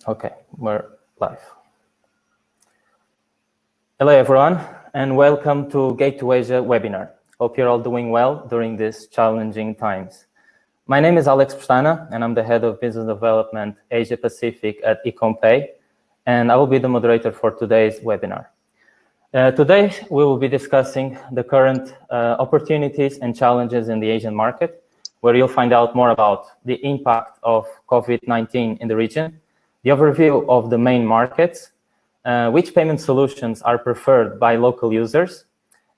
Okay, we're live. Hello everyone, and welcome to Gate to Asia webinar. Hope you're all doing well during these challenging times. My name is Alex Pestana, and I'm the Head of Business Development Asia Pacific at Ecommpay, and I will be the moderator for today's webinar. Today, we will be discussing the current opportunities and challenges in the Asian market, where you'll find out more about the impact of COVID-19 in the region, the overview of the main markets, which payment solutions are preferred by local users,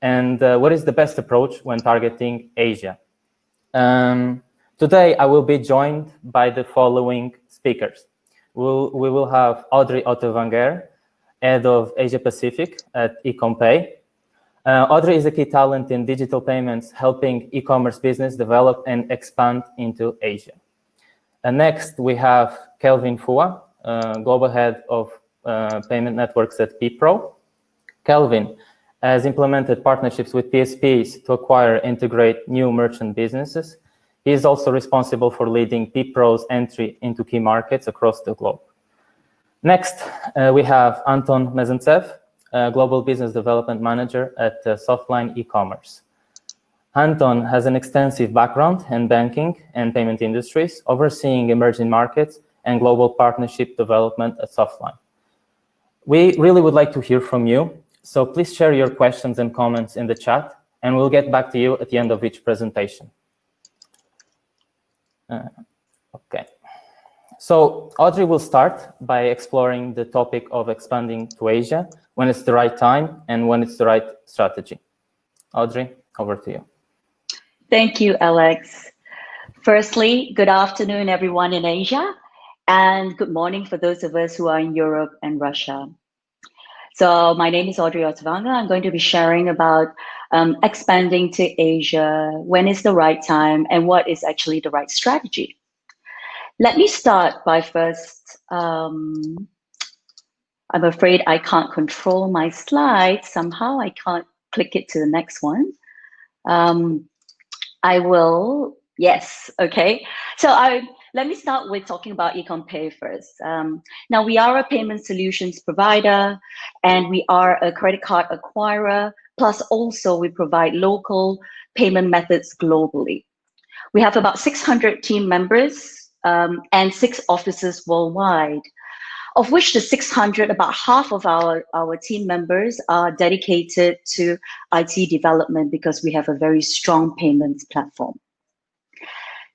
and what is the best approach when targeting Asia. Today, I will be joined by the following speakers. We will have Audrey Ottevanger, Head of Asia Pacific at Ecommpay. Audrey is a key talent in digital payments, helping e-commerce business develop and expand into Asia. And next, we have Kelvin Fua, Global Head of Payment Networks at PPRO. Kelvin has implemented partnerships with PSPs to acquire and integrate new merchant businesses. He is also responsible for leading PPRO's entry into key markets across the globe. Next, we have Anton Mezentsev, Global Business Development Manager at Softline eCommerce. Anton has an extensive background in banking and payment industries, overseeing emerging markets and global partnership development at Softline. We really would like to hear from you, so please share your questions and comments in the chat, and we'll get back to you at the end of each presentation. Okay. So Audrey will start by exploring the topic of expanding to Asia, when it's the right time and when it's the right strategy. Audrey, over to you. Thank you, Alex. Firstly, good afternoon, everyone in Asia, and good morning for those of us who are in Europe and Russia. So my name is Audrey Ottevanger. I'm going to be sharing about expanding to Asia, when is the right time, and what is actually the right strategy. Let me start by first, I'm afraid I can't control my slides. Somehow I can't click it to the next one. I will, yes, okay. So let me start with talking about Ecommpay first. Now we are a payment solutions provider, and we are a credit card acquirer, plus also we provide local payment methods globally. We have about 600 team members, and 6 offices worldwide, of which the 600, about half of our team members are dedicated to IT development because we have a very strong payments platform.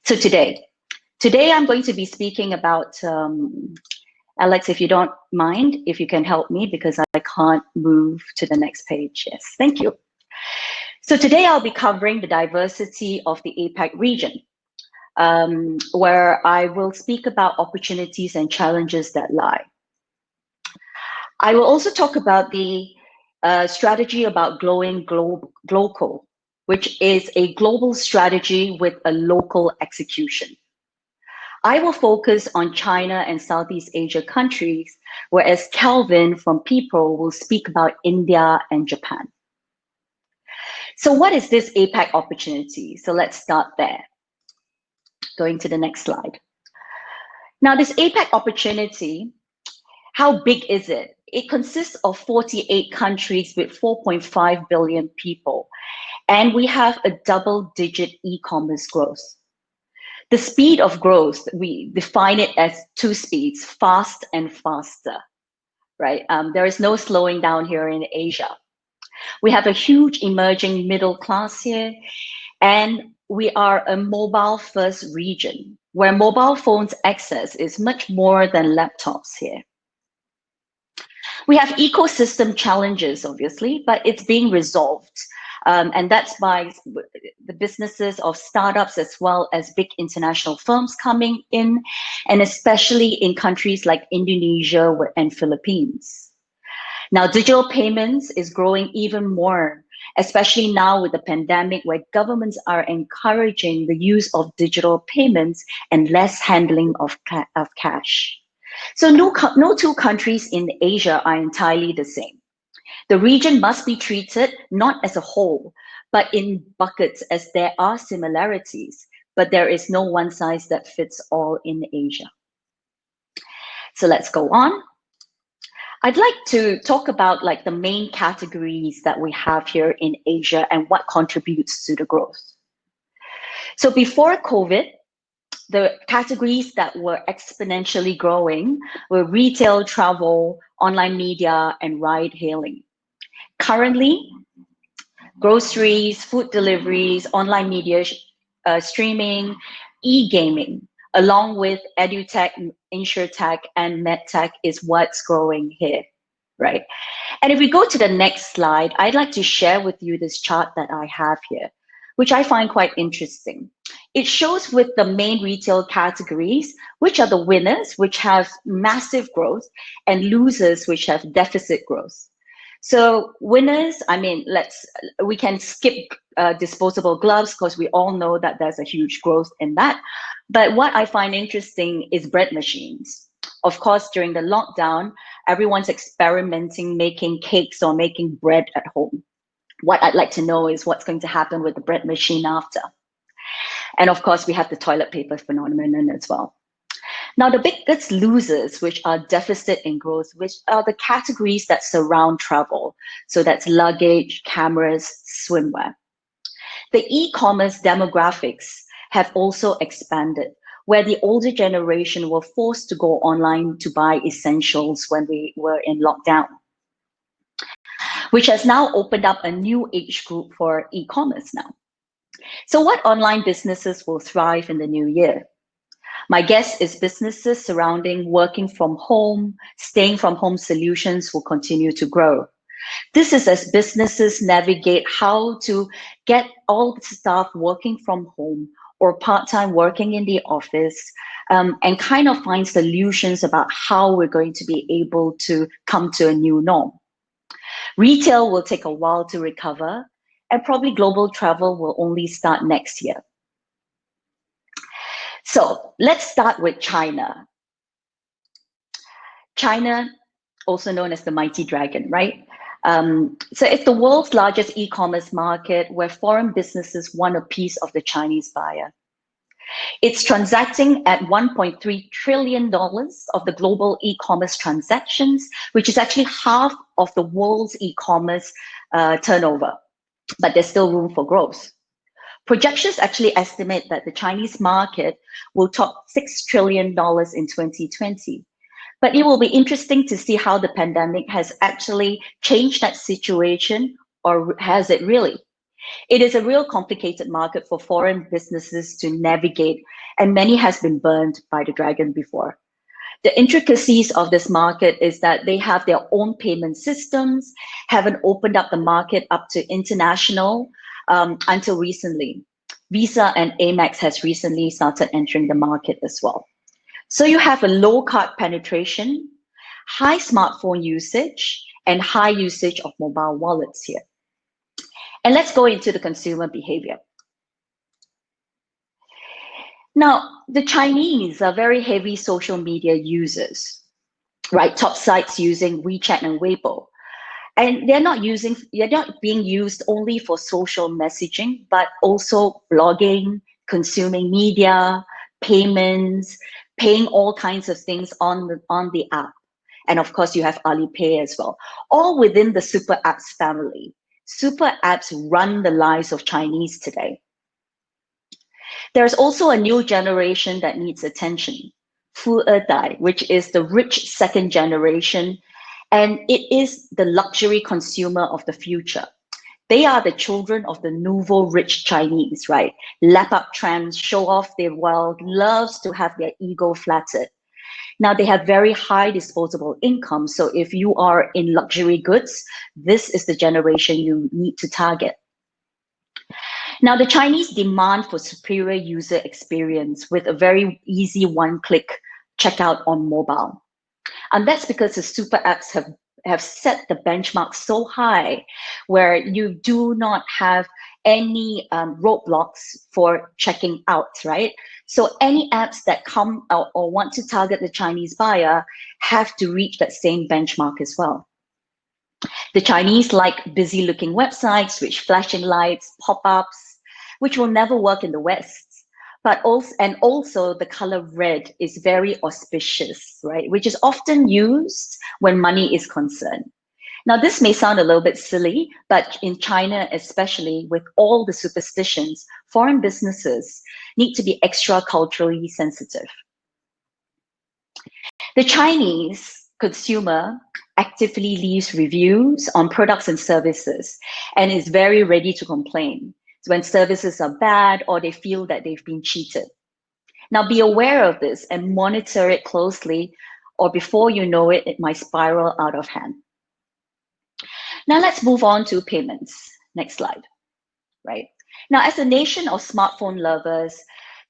So today I'm going to be speaking about, Alex, if you don't mind, if you can help me because I can't move to the next page. Yes, thank you. So today I'll be covering the diversity of the APAC region, where I will speak about opportunities and challenges that lie. I will also talk about the strategy about growing global, which is a global strategy with a local execution. I will focus on China and Southeast Asia countries, whereas Kelvin from PPRO will speak about India and Japan. So what is this APAC opportunity? So let's start there. Going to the next slide. Now this APAC opportunity, how big is it? It consists of 48 countries with 4.5 billion people, and we have a double-digit e-commerce growth. The speed of growth, we define it as 2 speeds, fast and faster, right? There is no slowing down here in Asia. We have a huge emerging middle class here, and we are a mobile-first region, where mobile phones access is much more than laptops here. We have ecosystem challenges, obviously, but it's being resolved. And that's by the businesses of startups as well as big international firms coming in, and especially in countries like Indonesia and Philippines. Now, digital payments is growing even more, especially now with the pandemic, where governments are encouraging the use of digital payments and less handling of cash. So no 2 countries in Asia are entirely the same. The region must be treated not as a whole, but in buckets, as there are similarities, but there is no one size that fits all in Asia. So let's go on. I'd like to talk about like the main categories that we have here in Asia and what contributes to the growth. So before COVID, the categories that were exponentially growing were retail, travel, online media, and ride hailing. Currently, groceries, food deliveries, online media, streaming, e-gaming, along with edutech, insurtech, and medtech is what's growing here, right? And if we go to the next slide, I'd like to share with you this chart that I have here, which I find quite interesting. It shows with the main retail categories, which are the winners, which have massive growth, and losers, which have deficit growth. So winners, I mean, we can skip disposable gloves because we all know that there's a huge growth in that. But what I find interesting is bread machines. Of course, during the lockdown, everyone's experimenting making cakes or making bread at home. What I'd like to know is what's going to happen with the bread machine after. And of course, we have the toilet paper phenomenon as well. Now, the biggest losers, which are deficit in growth, which are the categories that surround travel. So that's luggage, cameras, swimwear. The e-commerce demographics have also expanded, where the older generation were forced to go online to buy essentials when we were in lockdown, which has now opened up a new age group for e-commerce now. So what online businesses will thrive in the new year? My guess is businesses surrounding working from home, staying from home solutions will continue to grow. This is as businesses navigate how to get all the staff working from home or part-time working in the office, and kind of find solutions about how we're going to be able to come to a new norm. Retail will take a while to recover, and probably global travel will only start next year. So let's start with China. China, also known as the mighty dragon, right? So it's the world's largest e-commerce market where foreign businesses want a piece of the Chinese buyer. It's transacting at $1.3 trillion of the global e-commerce transactions, which is actually half of the world's e-commerce turnover, but there's still room for growth. Projections actually estimate that the Chinese market will top $6 trillion in 2020. But it will be interesting to see how the pandemic has actually changed that situation, or has it really? It is a real complicated market for foreign businesses to navigate, and many has been burned by the dragon before. The intricacies of this market is that they have their own payment systems, haven't opened up the market up to international until recently. Visa and Amex has recently started entering the market as well. So you have a low card penetration, high smartphone usage, and high usage of mobile wallets here. And let's go into the consumer behavior. Now, the Chinese are very heavy social media users, right? Top sites using WeChat and Weibo. And they're not being used only for social messaging, but also blogging, consuming media, payments, paying all kinds of things on the app. And of course, you have Alipay as well, all within the super apps family. Super apps run the lives of Chinese today. There's also a new generation that needs attention, Fu Dai, which is the rich second generation, and it is the luxury consumer of the future. They are the children of the nouveau rich Chinese, right? Lap up trends, show off their wealth, loves to have their ego flattered. Now they have very high disposable income. So if you are in luxury goods, this is the generation you need to target. Now the Chinese demand for superior user experience with a very easy one-click checkout on mobile. And that's because the super apps have set the benchmark so high where you do not have any roadblocks for checking out, right? So any apps that come out or want to target the Chinese buyer have to reach that same benchmark as well. The Chinese like busy looking websites, which flashing lights, pop-ups, which will never work in the West. but also the color red is very auspicious, right? Which is often used when money is concerned. Now, this may sound a little bit silly, but in China, especially with all the superstitions, foreign businesses need to be extra culturally sensitive. The Chinese consumer actively leaves reviews on products and services and is very ready to complain when services are bad or they feel that they've been cheated. Now, be aware of this and monitor it closely, or before you know it, it might spiral out of hand. Now, let's move on to payments. Next slide. Right. Now, as a nation of smartphone lovers,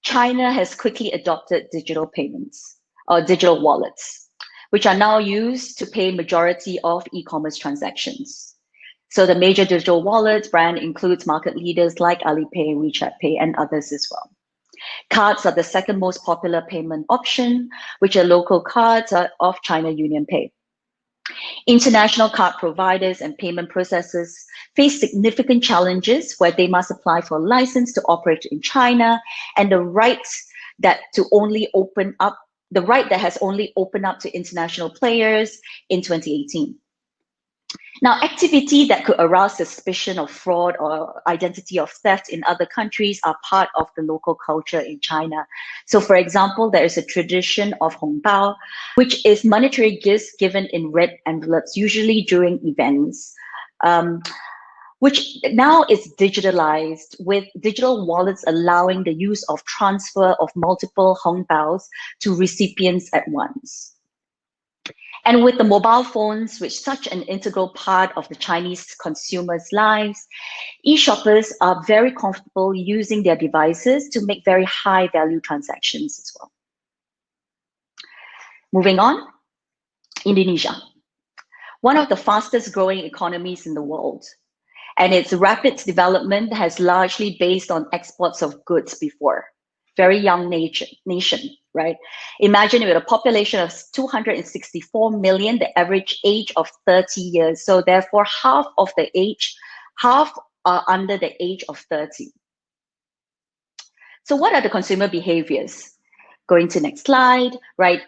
China has quickly adopted digital payments or digital wallets, which are now used to pay majority of e-commerce transactions. So the major digital wallet brand includes market leaders like Alipay, WeChat Pay, and others as well. Cards are the second most popular payment option, which are local cards of China UnionPay. International card providers and payment processors face significant challenges where they must apply for a license to operate in China, and the right that has only opened up to international players in 2018. Now, activity that could arouse suspicion of fraud or identity of theft in other countries are part of the local culture in China. So, for example, there is a tradition of hongbao, which is monetary gifts given in red envelopes, usually during events, which now is digitalized, with digital wallets allowing the use of transfer of multiple hongbaos to recipients at once. And with the mobile phones, which such an integral part of the Chinese consumers' lives, e-shoppers are very comfortable using their devices to make very high value transactions as well. Moving on, Indonesia, one of the fastest growing economies in the world. And its rapid development has largely based on exports of goods before. Very young nation, right? Imagine with a population of 264 million, the average age of 30 years. So therefore, half are under the age of 30. So what are the consumer behaviors? Going to next slide, right?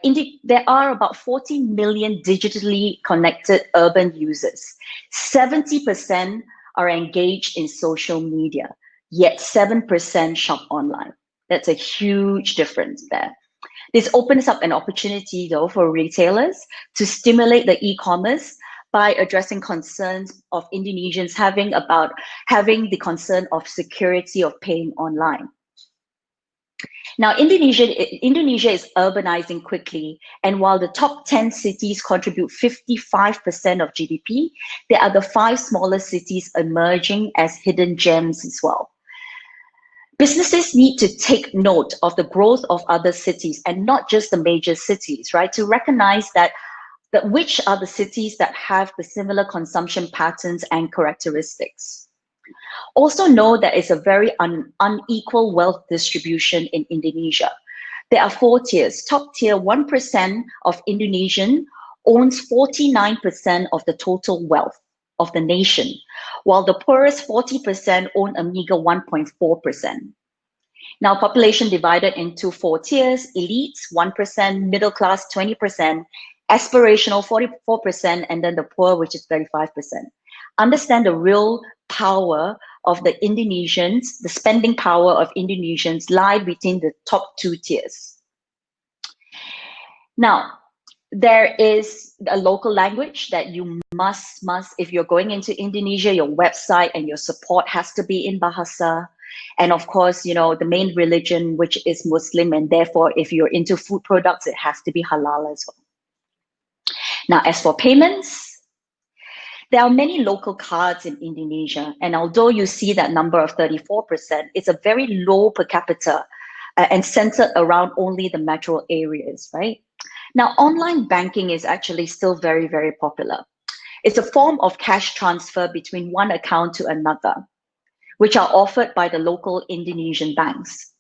There are about 40 million digitally connected urban users. 70% are engaged in social media, yet 7% shop online. That's a huge difference there. This opens up an opportunity, though, for retailers to stimulate the e-commerce by addressing concerns of Indonesians having the concern of security of paying online. Now, Indonesia is urbanizing quickly, and while the top 10 cities contribute 55% of GDP, there are the 5 smaller cities emerging as hidden gems as well. Businesses need to take note of the growth of other cities and not just the major cities, right? To recognize that which are the cities that have the similar consumption patterns and characteristics. Also know that it's a very unequal wealth distribution in Indonesia. There are 4 tiers. Top tier, 1% of Indonesian owns 49% of the total wealth of the nation, while the poorest 40% own a meager 1.4%. Now, population divided into 4 tiers: elites, 1%, middle class, 20%, aspirational, 44%, and then the poor, which is 35%. Understand the real power of the Indonesians, the spending power of Indonesians lie between the top 2 tiers. Now, there is a local language that you must, if you're going into Indonesia, your website and your support has to be in Bahasa. And of course, you know, the main religion, which is Muslim, and therefore, if you're into food products, it has to be halal as well. Now, as for payments, there are many local cards in Indonesia. And although you see that number of 34%, it's a very low per capita and centered around only the metro areas, right? Now, online banking is actually still very, very popular. It's a form of cash transfer between one account to another, which are offered by the local Indonesian banks.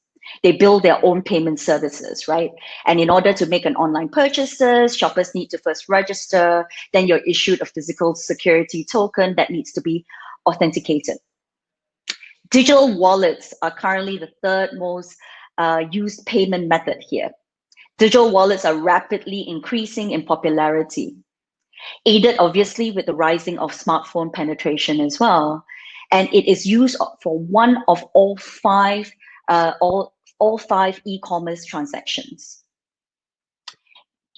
They build their own payment services, right? And in order to make an online purchases, shoppers need to first register, then you're issued a physical security token that needs to be authenticated. Digital wallets are currently the third most used payment method here. Digital wallets are rapidly increasing in popularity, aided obviously with the rising of smartphone penetration as well. And it is used for one of all five e-commerce transactions.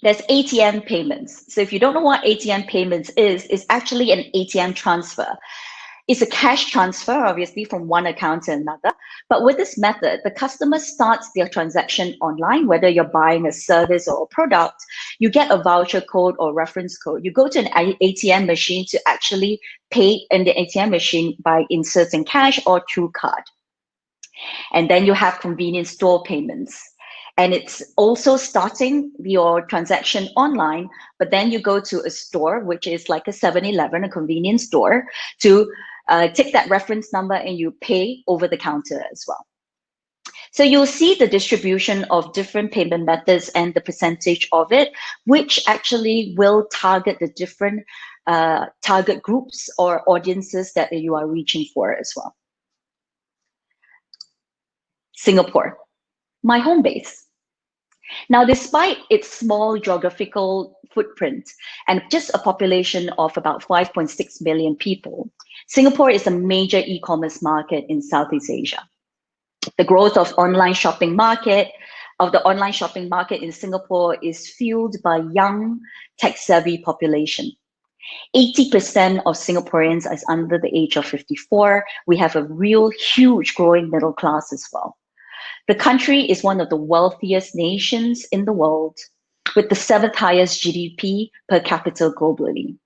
There's ATM payments. So if you don't know what ATM payments is, it's actually an ATM transfer. It's a cash transfer, obviously, from one account to another. But with this method, the customer starts their transaction online, whether you're buying a service or a product, you get a voucher code or reference code. You go to an ATM machine to actually pay in the ATM machine by inserting cash or through card. And then you have convenience store payments. And it's also starting your transaction online, but then you go to a store, which is like a 7-Eleven, a convenience store, to take that reference number and you pay over the counter as well. So you'll see the distribution of different payment methods and the percentage of it, which actually will target the different target groups or audiences that you are reaching for as well. Singapore, my home base. Now, despite its small geographical footprint and just a population of about 5.6 million people, Singapore is a major e-commerce market in Southeast Asia. The growth of the online shopping market in Singapore is fueled by young, tech-savvy population. 80% of Singaporeans is under the age of 54. We have a real huge growing middle class as well. The country is one of the wealthiest nations in the world, with the 7th highest GDP per capita globally.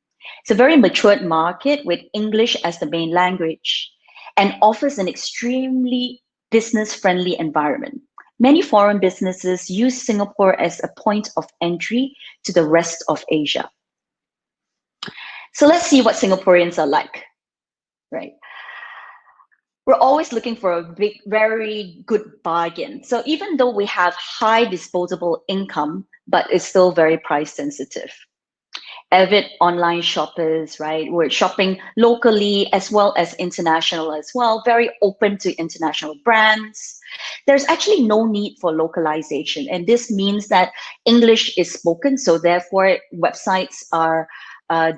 It's a very matured market with English as the main language and offers an extremely business-friendly environment. Many foreign businesses use Singapore as a point of entry to the rest of Asia. So let's see what Singaporeans are like, right? We're always looking for a very good bargain. So even though we have high disposable income, but it's still very price sensitive. Avid online shoppers, right? We're shopping locally as well as international as well, very open to international brands. There's actually no need for localization. And this means that English is spoken. So therefore websites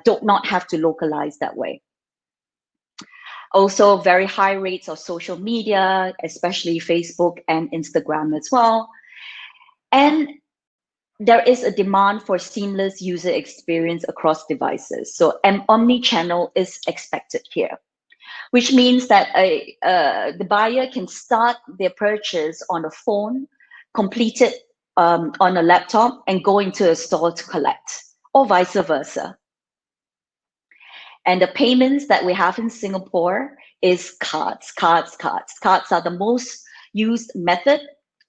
do not have to localize that way. Also, very high rates of social media, especially Facebook and Instagram as well. And there is a demand for seamless user experience across devices. So an omni-channel is expected here, which means that the buyer can start their purchase on a phone, complete it on a laptop, and go into a store to collect, or vice versa. And the payments that we have in Singapore is cards. Cards are the most used method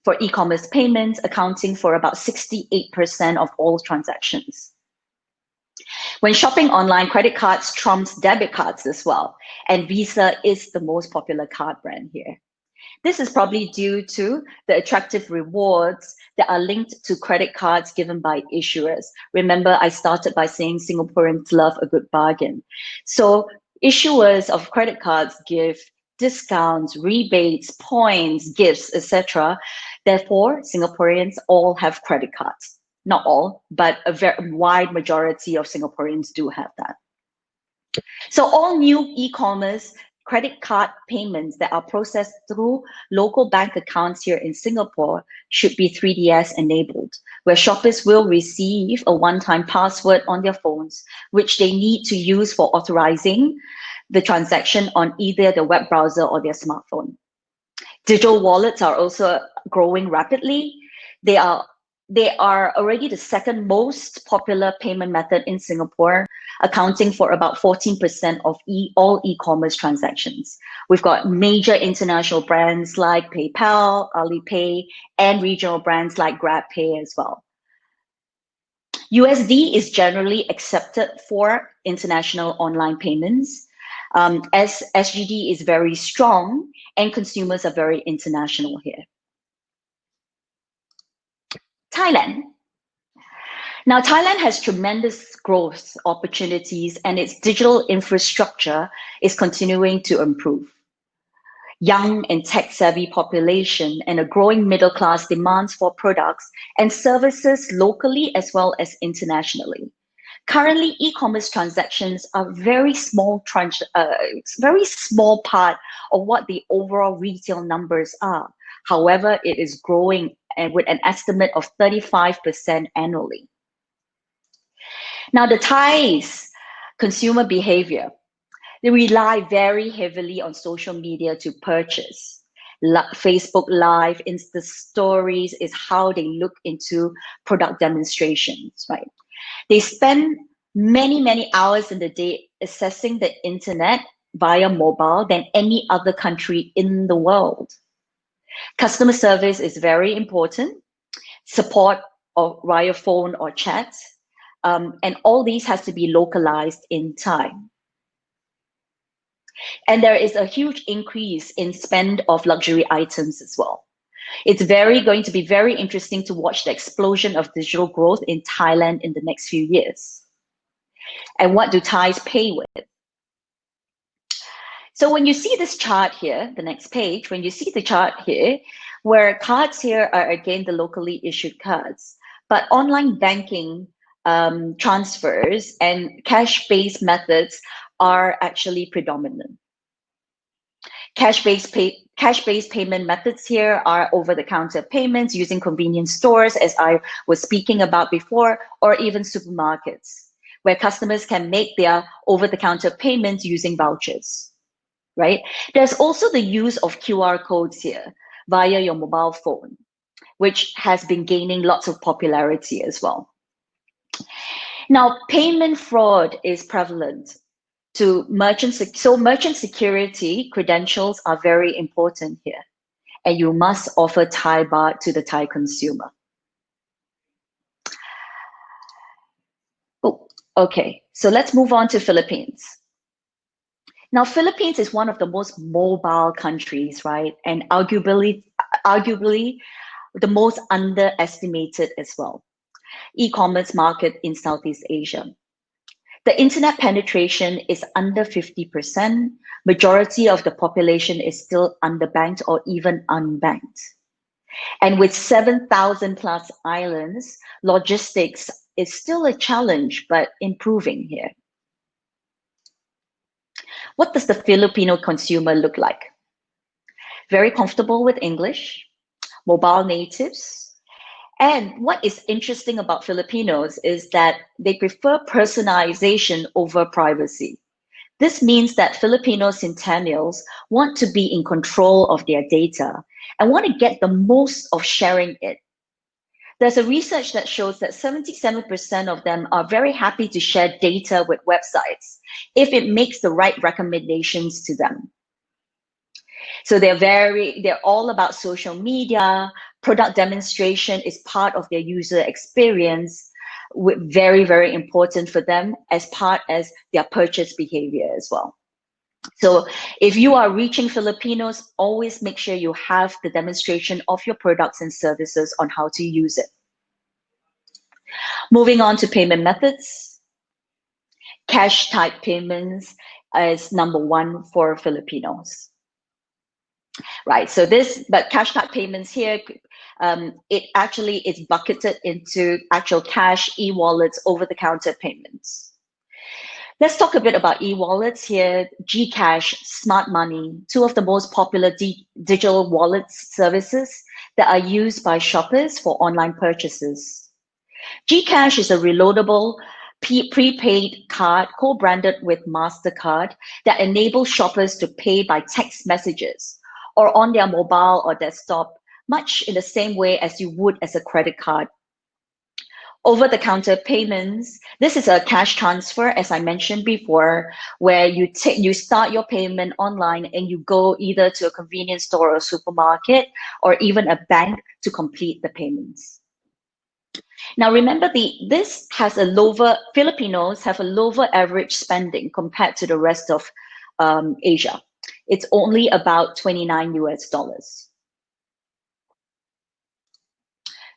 for e-commerce payments, accounting for about 68% of all transactions. When shopping online, credit cards trumps debit cards as well. And Visa is the most popular card brand here. This is probably due to the attractive rewards that are linked to credit cards given by issuers. Remember, I started by saying Singaporeans love a good bargain. So issuers of credit cards give discounts, rebates, points, gifts, etc. Therefore, Singaporeans all have credit cards. Not all, but a very wide majority of Singaporeans do have that. So all new e-commerce credit card payments that are processed through local bank accounts here in Singapore should be 3DS enabled, where shoppers will receive a one-time password on their phones, which they need to use for authorizing the transaction on either the web browser or their smartphone. Digital wallets are also growing rapidly. They are already the second most popular payment method in Singapore, accounting for about 14% of all e-commerce transactions. We've got major international brands like PayPal, Alipay, and regional brands like GrabPay as well. USD is generally accepted for international online payments, as SGD is very strong and consumers are very international here. Thailand. Now, Thailand has tremendous growth opportunities and its digital infrastructure is continuing to improve. young and tech-savvy population, and a growing middle class demands for products and services locally as well as internationally. Currently, e-commerce transactions are very small part of what the overall retail numbers are. However, it is growing and with an estimate of 35% annually. Now, the Thais consumer behavior, they rely very heavily on social media to purchase. Facebook Live, Insta Stories is how they look into product demonstrations, right? They spend many hours in the day accessing the internet via mobile than any other country in the world. Customer service is very important, support or via phone or chat, and all these has to be localized in time. And there is a huge increase in spend of luxury items as well. It's going to be very interesting to watch the explosion of digital growth in Thailand in the next few years. And what do Thais pay with? So when you see this chart here, the next page, when you see the chart here, where cards here are again the locally issued cards, but online banking transfers and cash-based methods are actually predominant. Cash-based payment methods here are over-the-counter payments using convenience stores, as I was speaking about before, or even supermarkets, where customers can make their over-the-counter payments using vouchers, right? There's also the use of QR codes here via your mobile phone, which has been gaining lots of popularity as well. Now, payment fraud is prevalent to merchants. So merchant security credentials are very important here, and you must offer Thai baht to the Thai consumer. Oh, okay, so let's move on to Philippines. Now, Philippines is one of the most mobile countries, right? And arguably the most underestimated as well. E-commerce market in Southeast Asia. The internet penetration is under 50%. Majority of the population is still underbanked or even unbanked. And with 7,000 plus islands, logistics is still a challenge, but improving here. What does the Filipino consumer look like? Very comfortable with English, mobile natives. And what is interesting about Filipinos is that they prefer personalization over privacy. This means that Filipino centennials want to be in control of their data and want to get the most of sharing it. There's a research that shows that 77% of them are very happy to share data with websites if it makes the right recommendations to them. So they're all about social media. Product demonstration is part of their user experience, very, very important for them as part as their purchase behavior as well. So if you are reaching Filipinos, always make sure you have the demonstration of your products and services on how to use it. Moving on to payment methods. Cash type payments is #1 for Filipinos. Right, so but cash type payments here, it actually is bucketed into actual cash, e-wallets, over-the-counter payments. Let's talk a bit about e-wallets here. GCash, Smart Money, two of the most popular digital wallet services that are used by shoppers for online purchases. GCash is a reloadable prepaid card co-branded with MasterCard that enables shoppers to pay by text messages or on their mobile or desktop, much in the same way as you would as a credit card. Over-the-counter payments, this is a cash transfer, as I mentioned before, where you start your payment online and you go either to a convenience store or supermarket or even a bank to complete the payments. Now remember, Filipinos have a lower average spending compared to the rest of Asia. It's only about $29 US.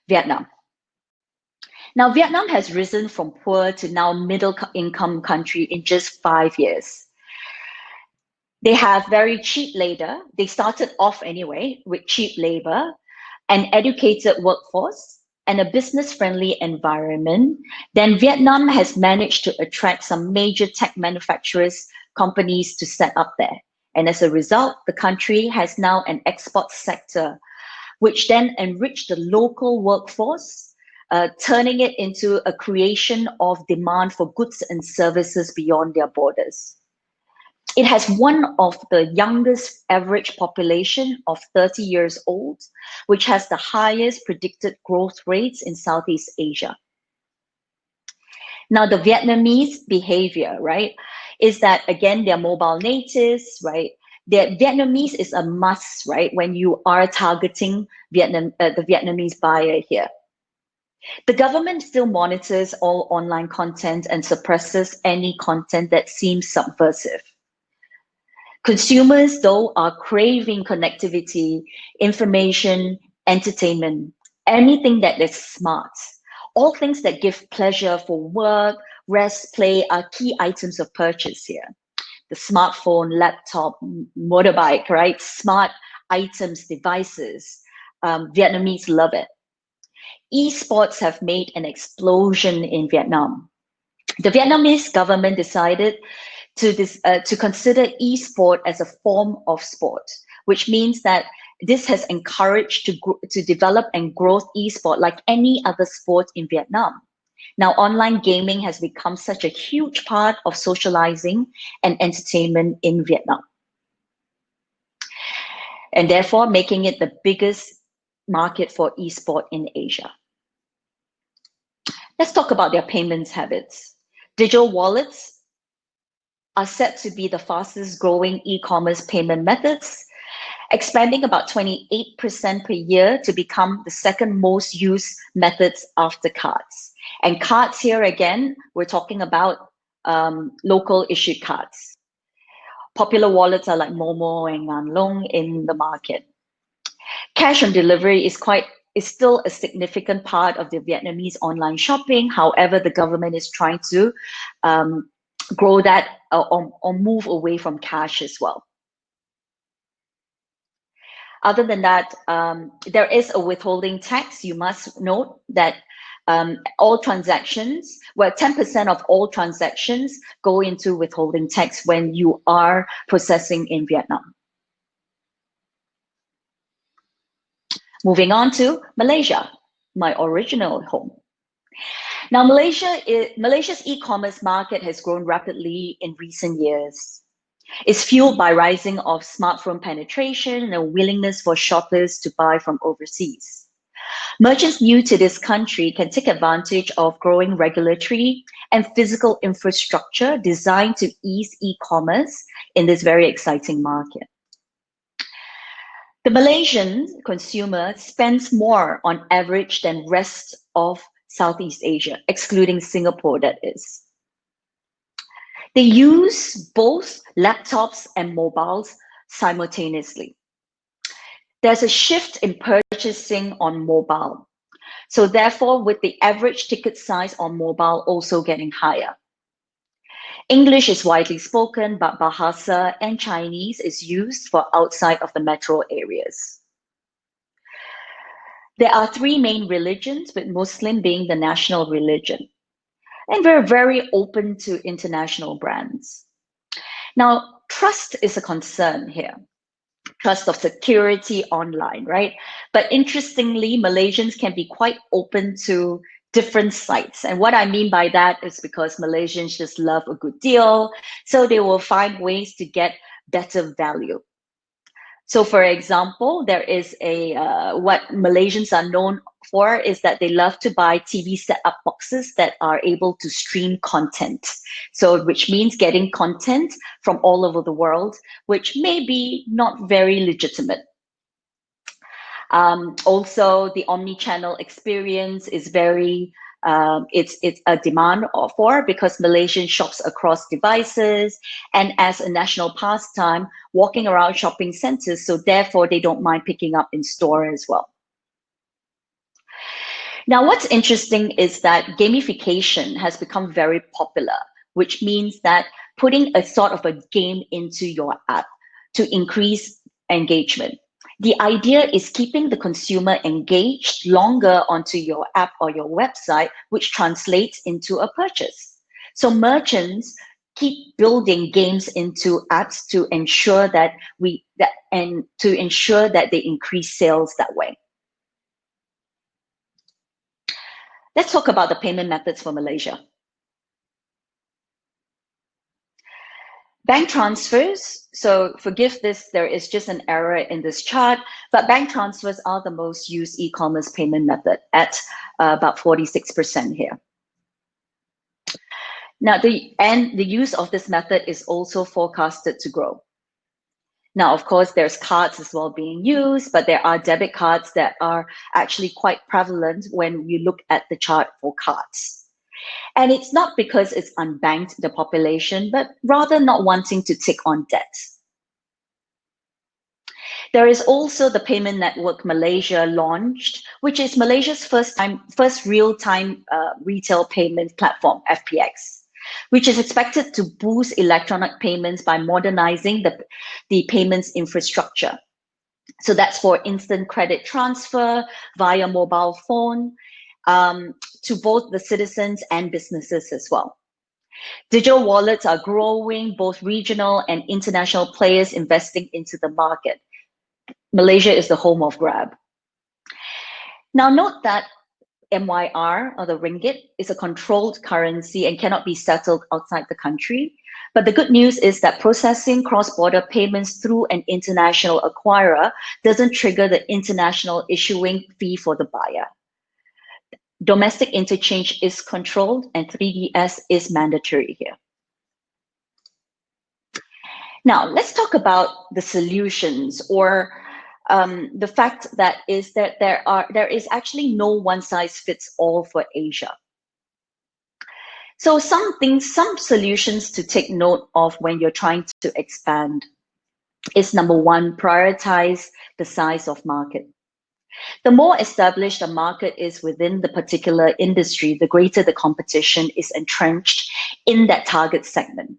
Vietnam. Now, Vietnam has risen from poor to now middle income country in just 5 years. They have very cheap labor. They started off anyway with cheap labor, an educated workforce, and a business-friendly environment. Then Vietnam has managed to attract some major tech manufacturers, companies to set up there. And as a result, the country has now an export sector, which then enriched the local workforce, turning it into a creation of demand for goods and services beyond their borders. It has one of the youngest average population of 30 years old, which has the highest predicted growth rates in Southeast Asia. Now, the Vietnamese behavior, right, is that, again, they're mobile natives, right? The Vietnamese is a must, right, when you are targeting the Vietnamese buyer here. The government still monitors all online content and suppresses any content that seems subversive. Consumers, though, are craving connectivity, information, entertainment, anything that is smart. All things that give pleasure for work, rest, play are key items of purchase here. The smartphone, laptop, motorbike, right? Smart items, devices. Vietnamese love it. Esports have made an explosion in Vietnam. The Vietnamese government decided to consider e-sport as a form of sport, which means that this has encouraged to develop and grow e-sport like any other sport in Vietnam. Now, online gaming has become such a huge part of socializing and entertainment in Vietnam, and therefore making it the biggest market for e-sport in Asia. Let's talk about their payments habits. Digital wallets are set to be the fastest growing e-commerce payment methods, expanding about 28% per year to become the second most used methods after cards. And cards here again, we're talking about local issued cards. Popular wallets are like Momo and Ngan Long in the market. Cash on delivery is still a significant part of the Vietnamese online shopping. However, the government is trying to grow that or move away from cash as well. Other than that, there is a withholding tax. You must note that all transactions, well, 10% of all transactions go into withholding tax when you are processing in Vietnam. Moving on to Malaysia, my original home. Now, Malaysia's e-commerce market has grown rapidly in recent years. It's fueled by rising of smartphone penetration and a willingness for shoppers to buy from overseas. Merchants new to this country can take advantage of growing regulatory and physical infrastructure designed to ease e-commerce in this very exciting market. The Malaysian consumer spends more on average than rest of Southeast Asia, excluding Singapore, that is. They use both laptops and mobiles simultaneously. There's a shift in purchasing on mobile. So therefore, with the average ticket size on mobile also getting higher. English is widely spoken, but Bahasa and Chinese is used for outside of the metro areas. There are three main religions, with Muslim being the national religion. And we're very open to international brands. Now, trust is a concern here. Trust of security online, right? But interestingly, Malaysians can be quite open to different sites. And what I mean by that is because Malaysians just love a good deal. So they will find ways to get better value. So for example, there is what Malaysians are known for is that they love to buy TV set-up boxes that are able to stream content. So which means getting content from all over the world, which may be not very legitimate. Also, the omni-channel experience is very, it's a demand for, because Malaysian shops across devices and as a national pastime, walking around shopping centers. So therefore, they don't mind picking up in store as well. Now, what's interesting is that gamification has become very popular, which means that putting a sort of a game into your app. to increase engagement. The idea is keeping the consumer engaged longer onto your app or your website, which translates into a purchase. So merchants keep building games into apps to ensure that they increase sales that way. Let's talk about the payment methods for Malaysia. Bank transfers, so forgive this, there is just an error in this chart, but bank transfers are the most used e-commerce payment method at about 46% here. Now, the use of this method is also forecasted to grow. Now, of course, there's cards as well being used, but there are debit cards that are actually quite prevalent when you look at the chart for cards. And it's not because it's unbanked the population, but rather not wanting to take on debt. There is also the payment network Malaysia launched, which is Malaysia's first real-time retail payment platform, FPX, which is expected to boost electronic payments by modernizing the payments infrastructure. So that's for instant credit transfer via mobile phone, to both the citizens and businesses as well. Digital wallets are growing, both regional and international players investing into the market. Malaysia is the home of Grab. Now note that MYR, or the ringgit, is a controlled currency and cannot be settled outside the country. But the good news is that processing cross-border payments through an international acquirer doesn't trigger the international issuing fee for the buyer. Domestic interchange is controlled and 3DS is mandatory here. Now, let's talk about the solutions, or the fact that there is actually no one-size-fits-all for Asia. So some solutions to take note of when you're trying to expand is, number one, prioritize the size of market. The more established a market is within the particular industry, the greater the competition is entrenched in that target segment.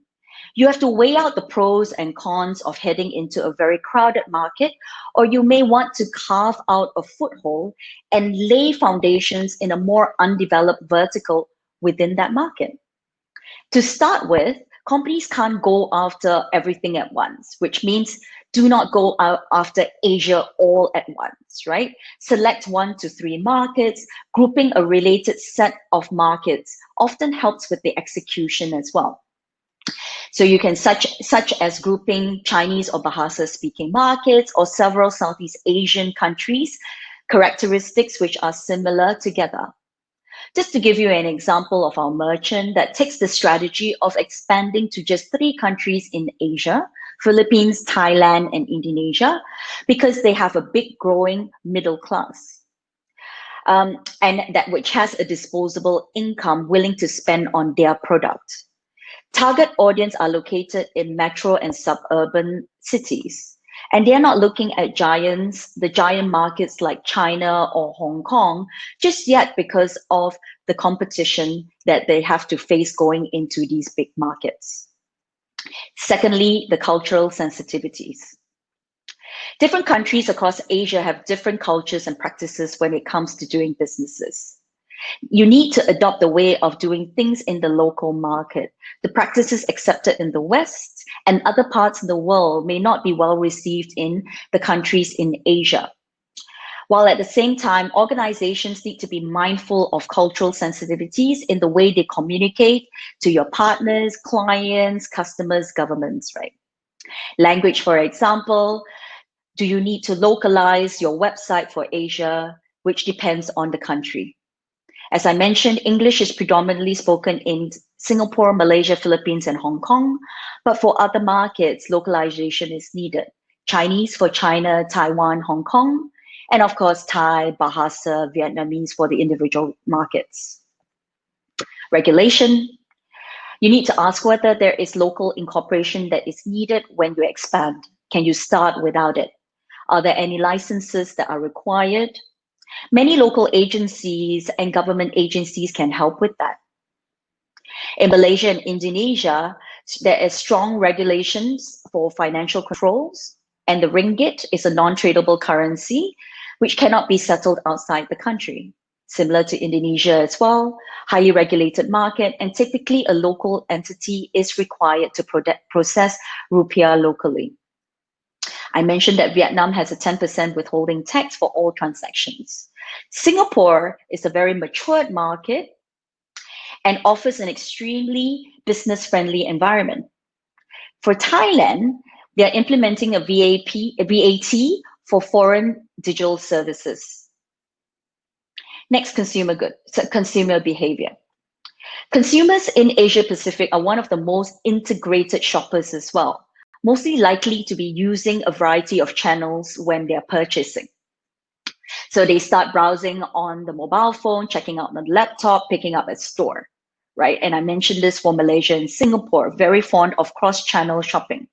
You have to weigh out the pros and cons of heading into a very crowded market, or you may want to carve out a foothold and lay foundations in a more undeveloped vertical within that market. To start with, companies can't go after everything at once, which means do not go out after Asia all at once, right? Select 1 to 3 markets. Grouping a related set of markets often helps with the execution as well. So you can such as grouping Chinese or Bahasa speaking markets or several Southeast Asian countries, characteristics which are similar together. Just to give you an example of our merchant that takes the strategy of expanding to just 3 countries in Asia, Philippines, Thailand, and Indonesia, because they have a big growing middle class. And that which has a disposable income willing to spend on their product. Target audience are located in metro and suburban cities. And they're not looking at the giant markets like China or Hong Kong just yet because of the competition that they have to face going into these big markets. Secondly, the cultural sensitivities. Different countries across Asia have different cultures and practices when it comes to doing businesses. You need to adopt the way of doing things in the local market. The practices accepted in the West and other parts of the world may not be well received in the countries in Asia. While at the same time, organizations need to be mindful of cultural sensitivities in the way they communicate to your partners, clients, customers, governments, right? Language, for example, do you need to localize your website for Asia, which depends on the country? As I mentioned, English is predominantly spoken in Singapore, Malaysia, Philippines, and Hong Kong. But for other markets, localization is needed. Chinese for China, Taiwan, Hong Kong, and of course, Thai, Bahasa, Vietnamese for the individual markets. Regulation. You need to ask whether there is local incorporation that is needed when you expand. Can you start without it? Are there any licenses that are required? Many local agencies and government agencies can help with that. In Malaysia and Indonesia, There is strong regulations for financial controls, and the ringgit is a non-tradable currency which cannot be settled outside the country. Similar to Indonesia as well, highly regulated market, and typically a local entity is required to process rupiah locally. I mentioned that Vietnam has a 10% withholding tax for all transactions. Singapore is a very matured market and offers an extremely business-friendly environment. For Thailand, they are implementing a VAT for foreign digital services. Next, consumer behavior. Consumers in Asia Pacific are one of the most integrated shoppers as well, mostly likely to be using a variety of channels when they're purchasing. So they start browsing on the mobile phone, checking out on the laptop, picking up at store, right? And I mentioned this for Malaysia and Singapore, very fond of cross-channel shopping.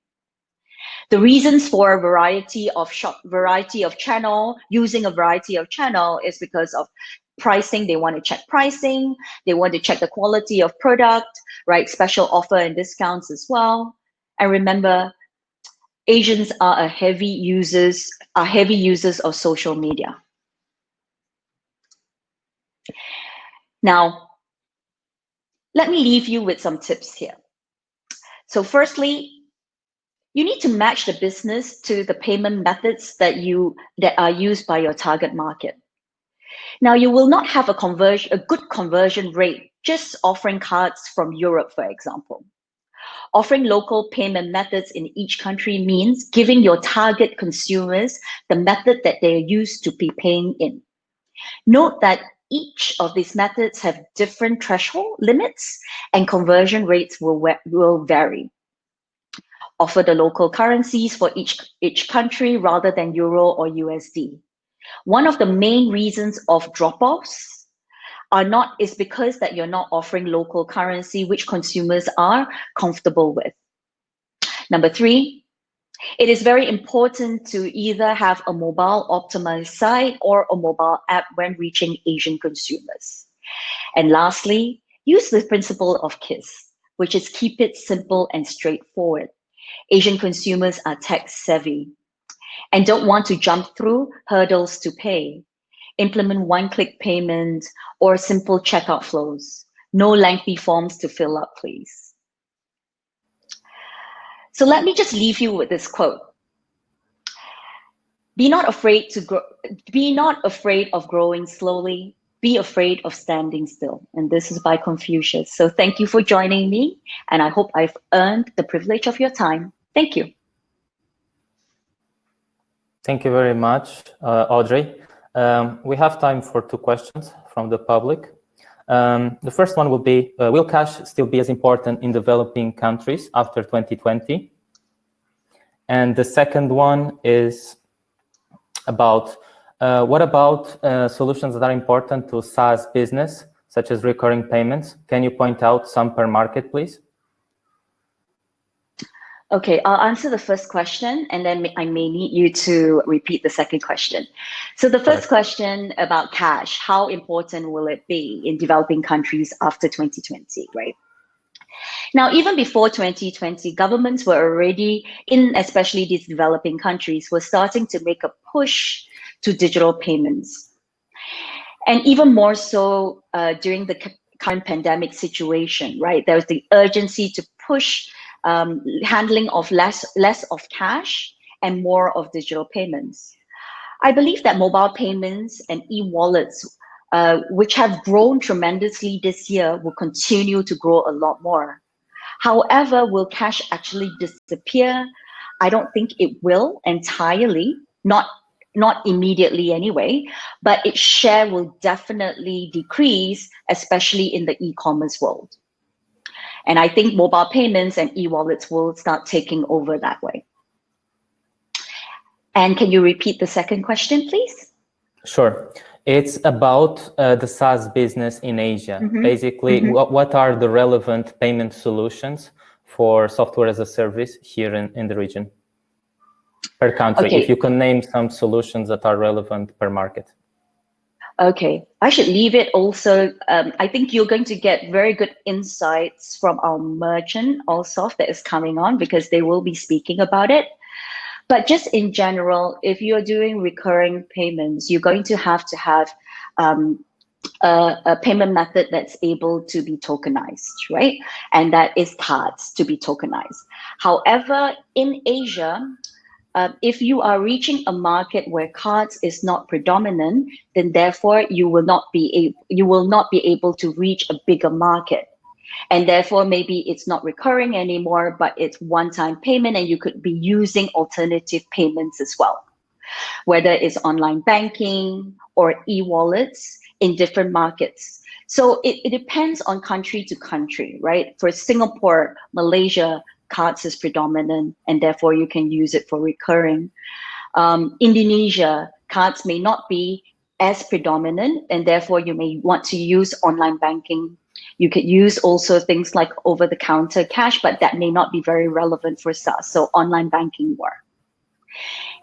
The reasons for a variety of channel, using a variety of channel is because of pricing. They want to check pricing. They want to check the quality of product, right? Special offer and discounts as well. And remember, Asians are heavy users of social media. Now, let me leave you with some tips here. So firstly, you need to match the business to the payment methods that are used by your target market. Now, you will not have a good conversion rate just offering cards from Europe, for example. Offering local payment methods in each country means giving your target consumers the method that they're used to be paying in. Note that each of these methods have different threshold limits and conversion rates will vary. Offer the local currencies for each country rather than Euro or USD. One of the main reasons of drop-offs is because that you're not offering local currency which consumers are comfortable with. Number 3, it is very important to either have a mobile optimized site or a mobile app when reaching Asian consumers. And lastly, use the principle of KISS, which is keep it simple and straightforward. Asian consumers are tech savvy and don't want to jump through hurdles to pay. Implement one-click payment or simple checkout flows. No lengthy forms to fill up, please. So let me just leave you with this quote. Be not afraid of growing slowly. Be afraid of standing still. And this is by Confucius. So thank you for joining me. And I hope I've earned the privilege of your time. Thank you. Thank you very much, Audrey. We have time for 2 questions from the public. The first one will be, will cash still be as important in developing countries after 2020? And the second one is about, what about solutions that are important to SaaS business, such as recurring payments? Can you point out some per market, please? Okay, I'll answer the first question, and then I may need you to repeat the second question. So the first question about cash, how important will it be in developing countries after 2020, right? Now, even before 2020, governments were already, especially these developing countries, were starting to make a push to digital payments. And even more so during the current pandemic situation, right? There was the urgency to push handling of less of cash and more of digital payments. I believe that mobile payments and e-wallets, which have grown tremendously this year, will continue to grow a lot more. However, will cash actually disappear? I don't think it will entirely, not immediately anyway, but its share will definitely decrease, especially in the e-commerce world. And I think mobile payments and e-wallets will start taking over that way. And can you repeat the second question, please? Sure. It's about the SaaS business in Asia. Basically, what are the relevant payment solutions for software as a service here in the region? Per country, if you can name some solutions that are relevant per market. Okay, I should leave it also. I think you're going to get very good insights from our merchant also that is coming on, because they will be speaking about it. But just in general, if you're doing recurring payments, you're going to have a payment method that's able to be tokenized, right? And that is cards to be tokenized. However, in Asia, if you are reaching a market where cards is not predominant, then therefore you will not be able to reach a bigger market. And therefore, maybe it's not recurring anymore, but it's one-time payment, and you could be using alternative payments as well, whether it's online banking or e-wallets in different markets. So it depends on country to country, right? For Singapore, Malaysia, cards is predominant, and therefore you can use it for recurring. Indonesia, cards may not be as predominant, and therefore you may want to use online banking. You could use also things like over-the-counter cash, but that may not be very relevant for SaaS. So online banking more.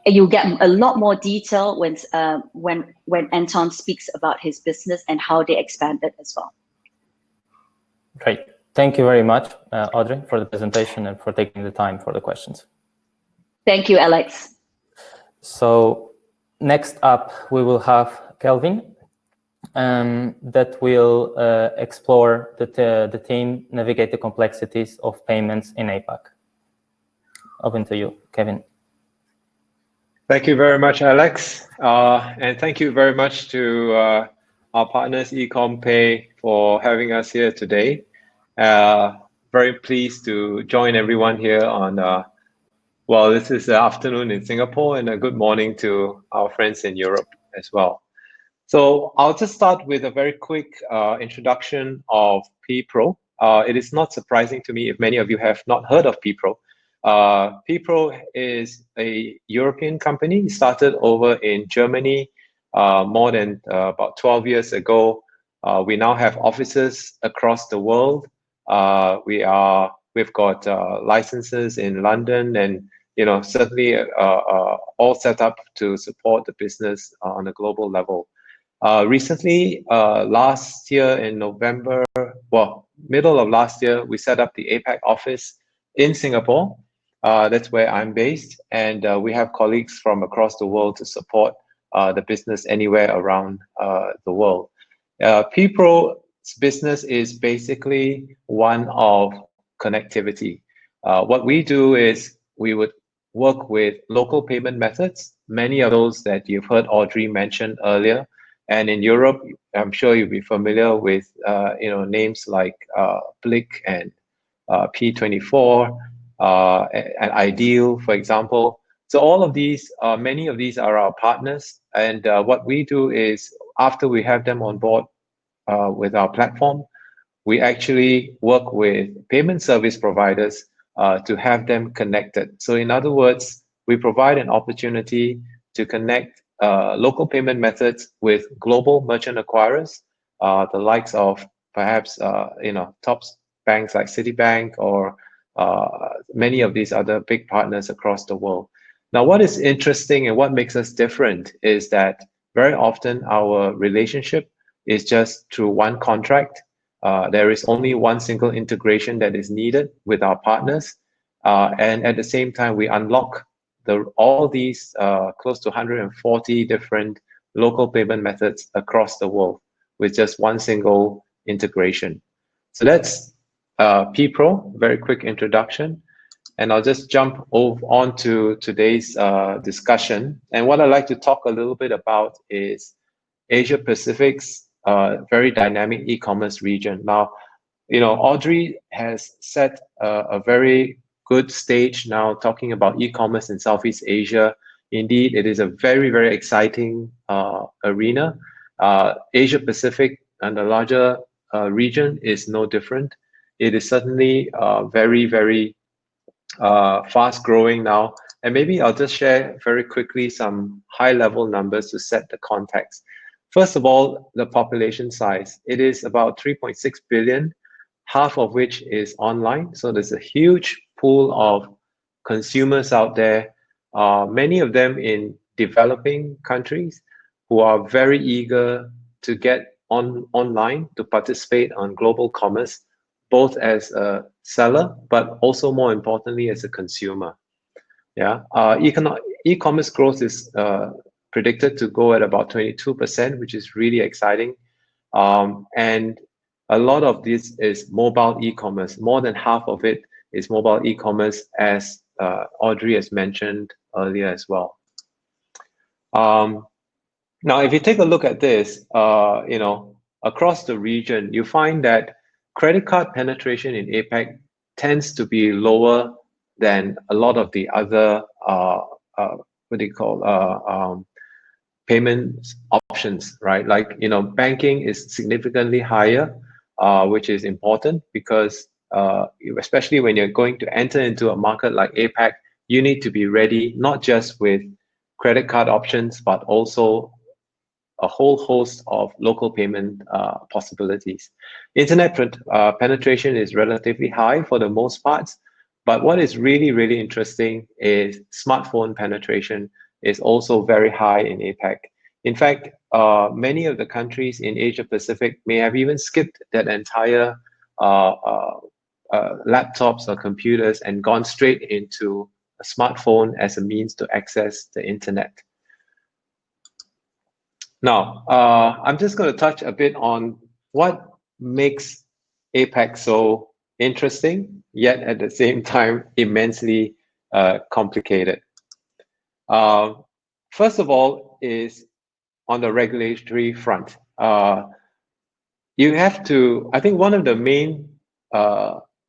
And you get a lot more detail when Anton speaks about his business and how they expanded as well. Great. Thank you very much, Audrey, for the presentation and for taking the time for the questions. Thank you, Alex. So next up, we will have Kelvin that will explore the theme, navigate the complexities of payments in APAC. Over to you, Kevin. Thank you very much, Alex. And thank you very much to our partners, Ecommpay, for having us here today. Very pleased to join everyone here on, well, this is the afternoon in Singapore, and a good morning to our friends in Europe as well. So I'll just start with a very quick introduction of PPro. It is not surprising to me if many of you have not heard of PPro. PPro is a European company, started over in Germany more than about 12 years ago. We now have offices across the world. We've got licenses in London, and certainly all set up to support the business on a global level. Recently, last year in November, well, middle of last year, we set up the APEC office in Singapore. That's where I'm based, and we have colleagues from across the world to support the business anywhere around the world. PPro's business is basically one of connectivity. What we do is we would work with local payment methods, many of those that you've heard Audrey mention earlier. And in Europe, I'm sure you'll be familiar with names like Blick and P24 and Ideal, for example. So all of these, many of these are our partners. And what we do is after we have them on board with our platform, we actually work with payment service providers to have them connected. So in other words, we provide an opportunity to connect local payment methods with global merchant acquirers, the likes of perhaps top banks like Citibank or many of these other big partners across the world. Now, what is interesting and what makes us different is that very often our relationship is just through one contract. There is only one single integration that is needed with our partners. And at the same time, we unlock all these close to 140 different local payment methods across the world with just one single integration. So that's PPro, very quick introduction. And I'll just jump on to today's discussion. And what I'd like to talk a little bit about is Asia Pacific's very dynamic e-commerce region. Now, Audrey has set a very good stage now talking about e-commerce in Southeast Asia. Indeed, it is a very, very exciting arena. Asia Pacific and the larger region is no different. It is certainly very, very fast growing now. And maybe I'll just share very quickly some high level numbers to set the context. First of all, the population size. It is about 3.6 billion, half of which is online. So there's a huge pool of consumers out there, many of them in developing countries who are very eager to get online to participate on global commerce, both as a seller, but also more importantly as a consumer. Yeah, e-commerce growth is predicted to go at about 22%, which is really exciting. And a lot of this is mobile e-commerce. More than half of it is mobile e-commerce, as Audrey has mentioned earlier as well. Now, if you take a look at this, across the region, you find that credit card penetration in APEC tends to be lower than a lot of the other payment options, right? Like, banking is significantly higher, which is important because especially when you're going to enter into a market like APEC, you need to be ready not just with credit card options, but also a whole host of local payment possibilities. Internet penetration is relatively high for the most part, but what is really, really interesting is smartphone penetration is also very high in APEC. In fact, many of the countries in Asia Pacific may have even skipped that entire laptops or computers and gone straight into a smartphone as a means to access the internet. Now, I'm just going to touch a bit on what makes APEC so interesting, yet at the same time immensely complicated. First of all is on the regulatory front. You have to, I think one of the main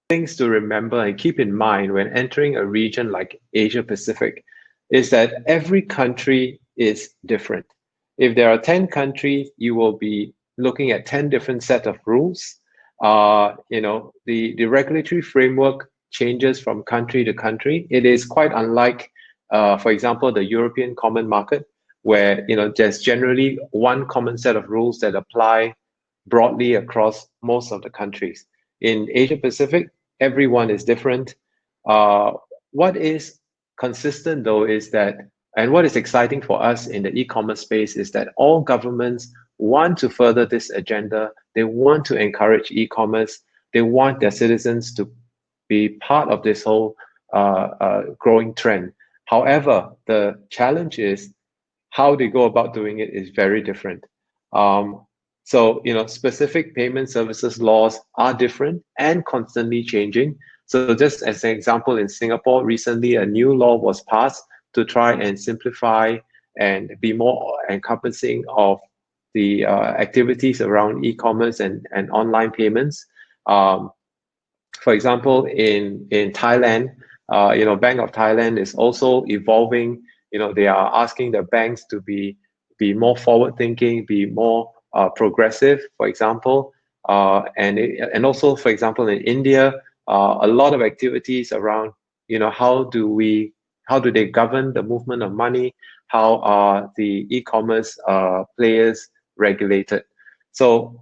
things to remember and keep in mind when entering a region like Asia Pacific is that every country is different. If there are 10 countries, you will be looking at 10 different set of rules. The regulatory framework changes from country to country. It is quite unlike, for example, the European Common Market, where there's generally one common set of rules that apply broadly across most of the countries. In Asia Pacific, everyone is different. What is consistent though is that, and what is exciting for us in the e-commerce space is that all governments want to further this agenda. They want to encourage e-commerce. They want their citizens to be part of this whole growing trend. However, the challenge is how they go about doing it is very different. So, specific payment services laws are different and constantly changing. So just as an example, in Singapore, recently a new law was passed to try and simplify and be more encompassing of the activities around e-commerce and online payments. For example, in Thailand, Bank of Thailand is also evolving. They are asking the banks to be more forward-thinking, be more progressive, for example, and also, for example, in India, a lot of activities around, how do they govern the movement of money? How are the e-commerce players regulated? So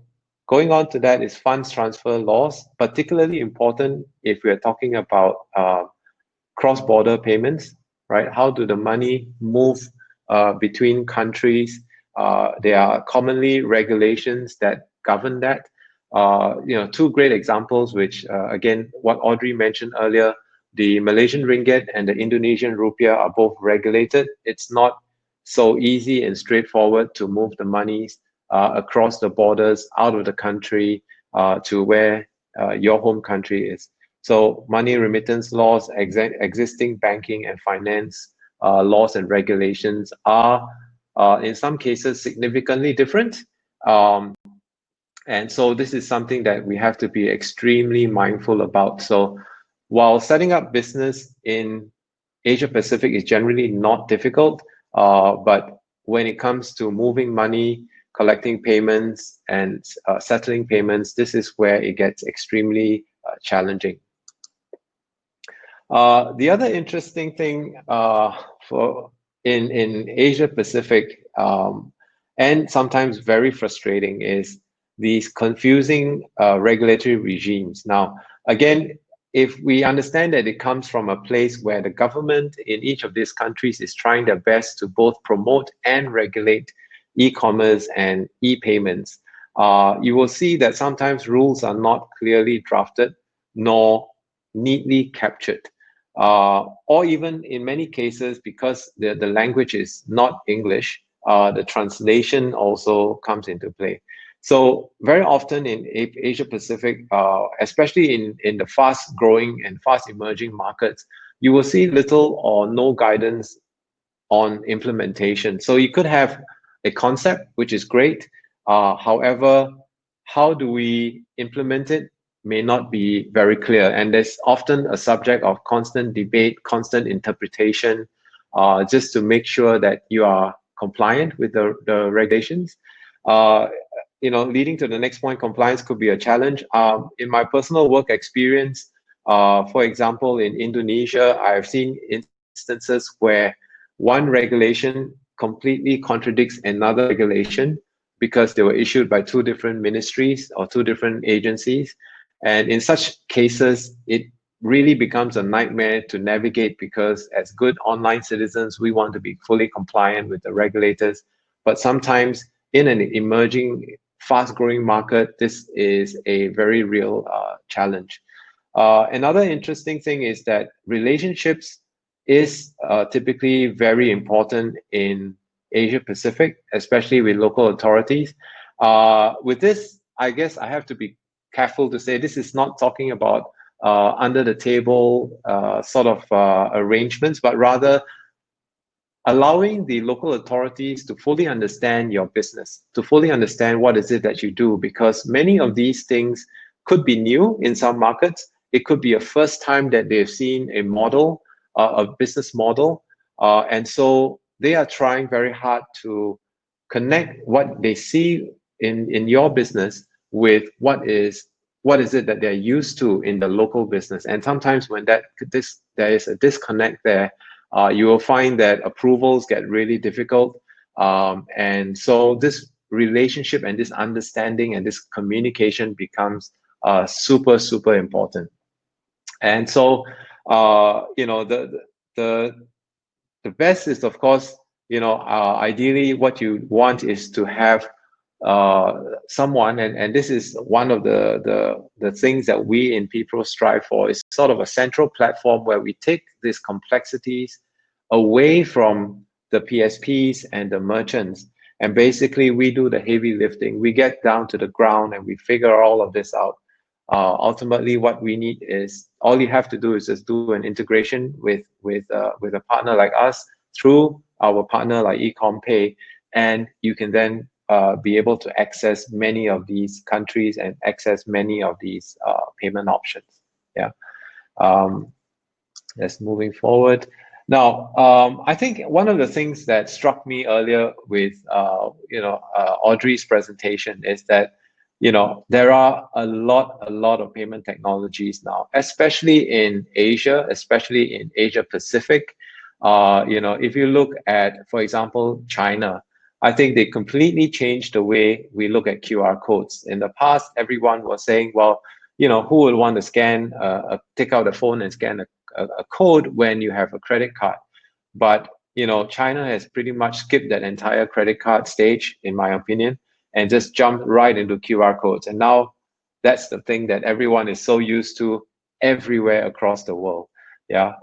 going on to that is funds transfer laws, particularly important if we're talking about cross-border payments, right? How do the money move between countries? There are commonly regulations that govern that. Two great examples, which again, what Audrey mentioned earlier, the Malaysian ringgit and the Indonesian rupiah are both regulated. It's not so easy and straightforward to move the monies across the borders out of the country to where your home country is. So money remittance laws, existing banking and finance laws and regulations are in some cases significantly different. And so this is something that we have to be extremely mindful about. So while setting up business in Asia Pacific is generally not difficult, but when it comes to moving money, collecting payments, and settling payments, this is where it gets extremely challenging. The other interesting thing in Asia Pacific, and sometimes very frustrating, is these confusing regulatory regimes. Now, again, if we understand that it comes from a place where the government in each of these countries is trying their best to both promote and regulate e-commerce and e-payments, you will see that sometimes rules are not clearly drafted nor neatly captured. Or even in many cases, because the language is not English, the translation also comes into play. So very often in Asia Pacific, especially in the fast growing and fast emerging markets, you will see little or no guidance on implementation. So you could have a concept, which is great. However, how do we implement it may not be very clear. And there's often a subject of constant debate, constant interpretation, just to make sure that you are compliant with the regulations. Leading to the next point, compliance could be a challenge. In my personal work experience, for example, in Indonesia, I've seen instances where one regulation completely contradicts another regulation because they were issued by two different ministries or two different agencies. And in such cases, it really becomes a nightmare to navigate, because as good online citizens, we want to be fully compliant with the regulators. But sometimes in an emerging, fast-growing market, this is a very real challenge. Another interesting thing is that relationships is typically very important in Asia Pacific, especially with local authorities. With this, I guess I have to be careful to say this is not talking about under the table sort of arrangements, but rather allowing the local authorities to fully understand your business, to fully understand what is it that you do, because many of these things could be new in some markets. It could be a first time that they've seen a model, a business model. And so they are trying very hard to connect what they see in your business with what is it that they're used to in the local business. And sometimes when there is a disconnect there, you will find that approvals get really difficult. And so this relationship and this understanding and this communication becomes super, super important. And so, the best is, of course, ideally what you want is to have someone, and this is one of the things that we in PPRO strive for, is sort of a central platform where we take these complexities away from the PSPs and the merchants, and basically we do the heavy lifting. We get down to the ground and we figure all of this out. Ultimately, what we need is, all you have to do is just do an integration with a partner like us through our partner like Ecommpay, and you can then be able to access many of these countries and access many of these payment options. Yeah. Let's moving forward. Now, I think one of the things that struck me earlier with Audrey's presentation is that there are a lot of payment technologies now, especially in Asia, especially in Asia Pacific. If you look at, for example, China, I think they completely changed the way we look at QR codes. In the past, everyone was saying, well, who would want to scan, take out a phone and scan a code when you have a credit card? But China has pretty much skipped that entire credit card stage, in my opinion, and just jumped right into QR codes. And now that's the thing that everyone is so used to everywhere across the world. Yeah.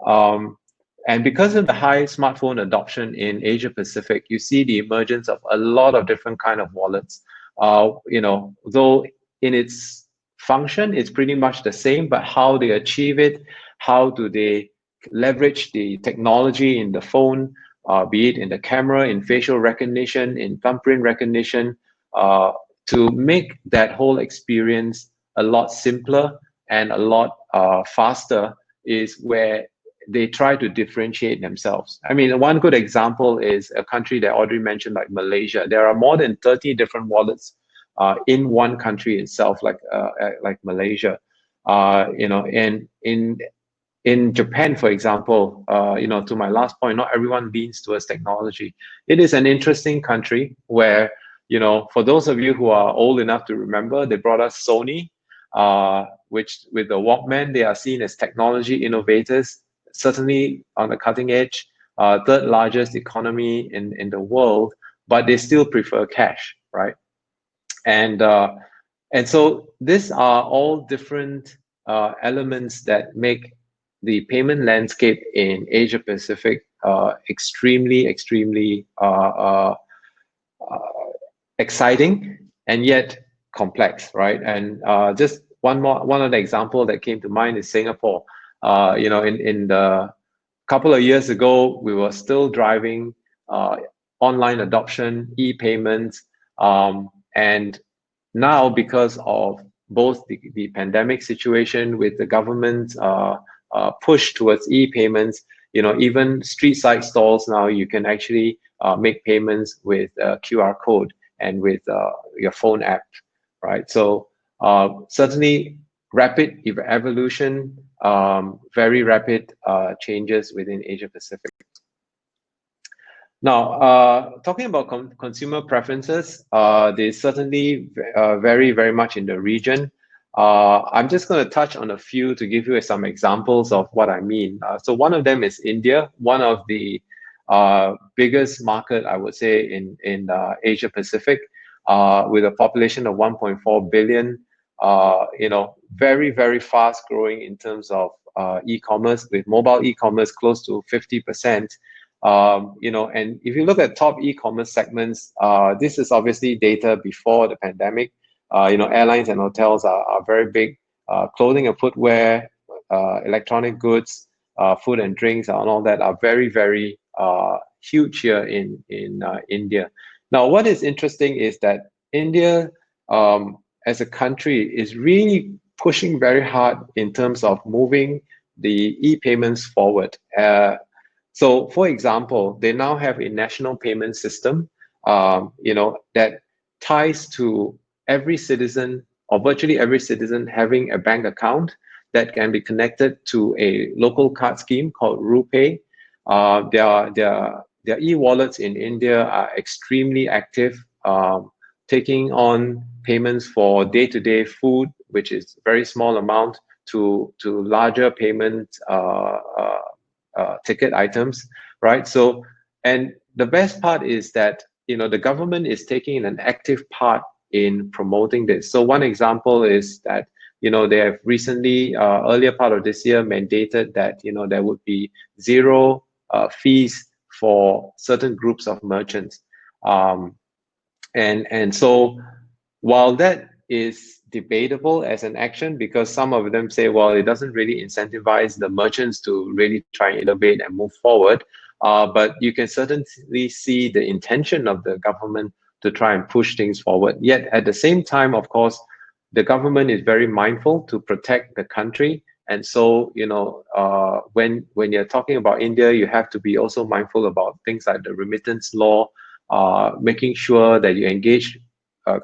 And because of the high smartphone adoption in Asia Pacific, you see the emergence of a lot of different kind of wallets. Though in its function, it's pretty much the same, but how they achieve it, how do they leverage the technology in the phone, be it in the camera, in facial recognition, in thumbprint recognition, to make that whole experience a lot simpler and a lot faster, is where they try to differentiate themselves. I mean, one good example is a country that Audrey mentioned, like Malaysia. There are more than 30 different wallets in one country itself, like Malaysia. And in Japan, for example, to my last point, not everyone leans towards technology. It is an interesting country where, for those of you who are old enough to remember, they brought us Sony, which with the Walkman, they are seen as technology innovators, certainly on the cutting edge, third largest economy in the world. but they still prefer cash, right? And so these are all different elements that make the payment landscape in Asia Pacific extremely exciting and yet complex, right? And just one other example that came to mind is Singapore. You know, in the couple of years ago, we were still driving online adoption, e-payments, and now because of both the pandemic situation with the government push towards e-payments, you know, even street side stalls now, you can actually make payments with a QR code and with your phone app, right? So certainly rapid evolution, very rapid changes within Asia Pacific. Now, talking about consumer preferences, they certainly very much in the region. I'm just going to touch on a few to give you some examples of what I mean. So one of them is India, one of the biggest market, I would say, in Asia Pacific, with a population of 1.4 billion. You know, very fast growing in terms of e-commerce, with mobile e-commerce close to 50%. You know, and if you look at top e-commerce segments, this is obviously data before the pandemic. You know, airlines and hotels are very big. Clothing and footwear, electronic goods, food and drinks, and all that are very huge here in India. Now, what is interesting is that India, as a country, is really pushing very hard in terms of moving the e-payments forward. So, for example, they now have a national payment system, you know, that ties to every citizen, or virtually every citizen, having a bank account that can be connected to a local card scheme called RuPay. Their e-wallets in India are extremely active, taking on payments for day-to-day food, which is a very small amount, to larger payment ticket items, right? So, and the best part is that, you know, the government is taking an active part in promoting this. So one example is that, you know, they have recently, earlier part of this year, mandated that, you know, there would be zero fees for certain groups of merchants. And so while that is debatable as an action, because some of them say, well, it doesn't really incentivize the merchants to really try and innovate and move forward. But you can certainly see the intention of the government to try and push things forward. Yet at the same time, of course, the government is very mindful to protect the country. And so, you know, when you're talking about India, you have to be also mindful about things like the remittance law, making sure that you engage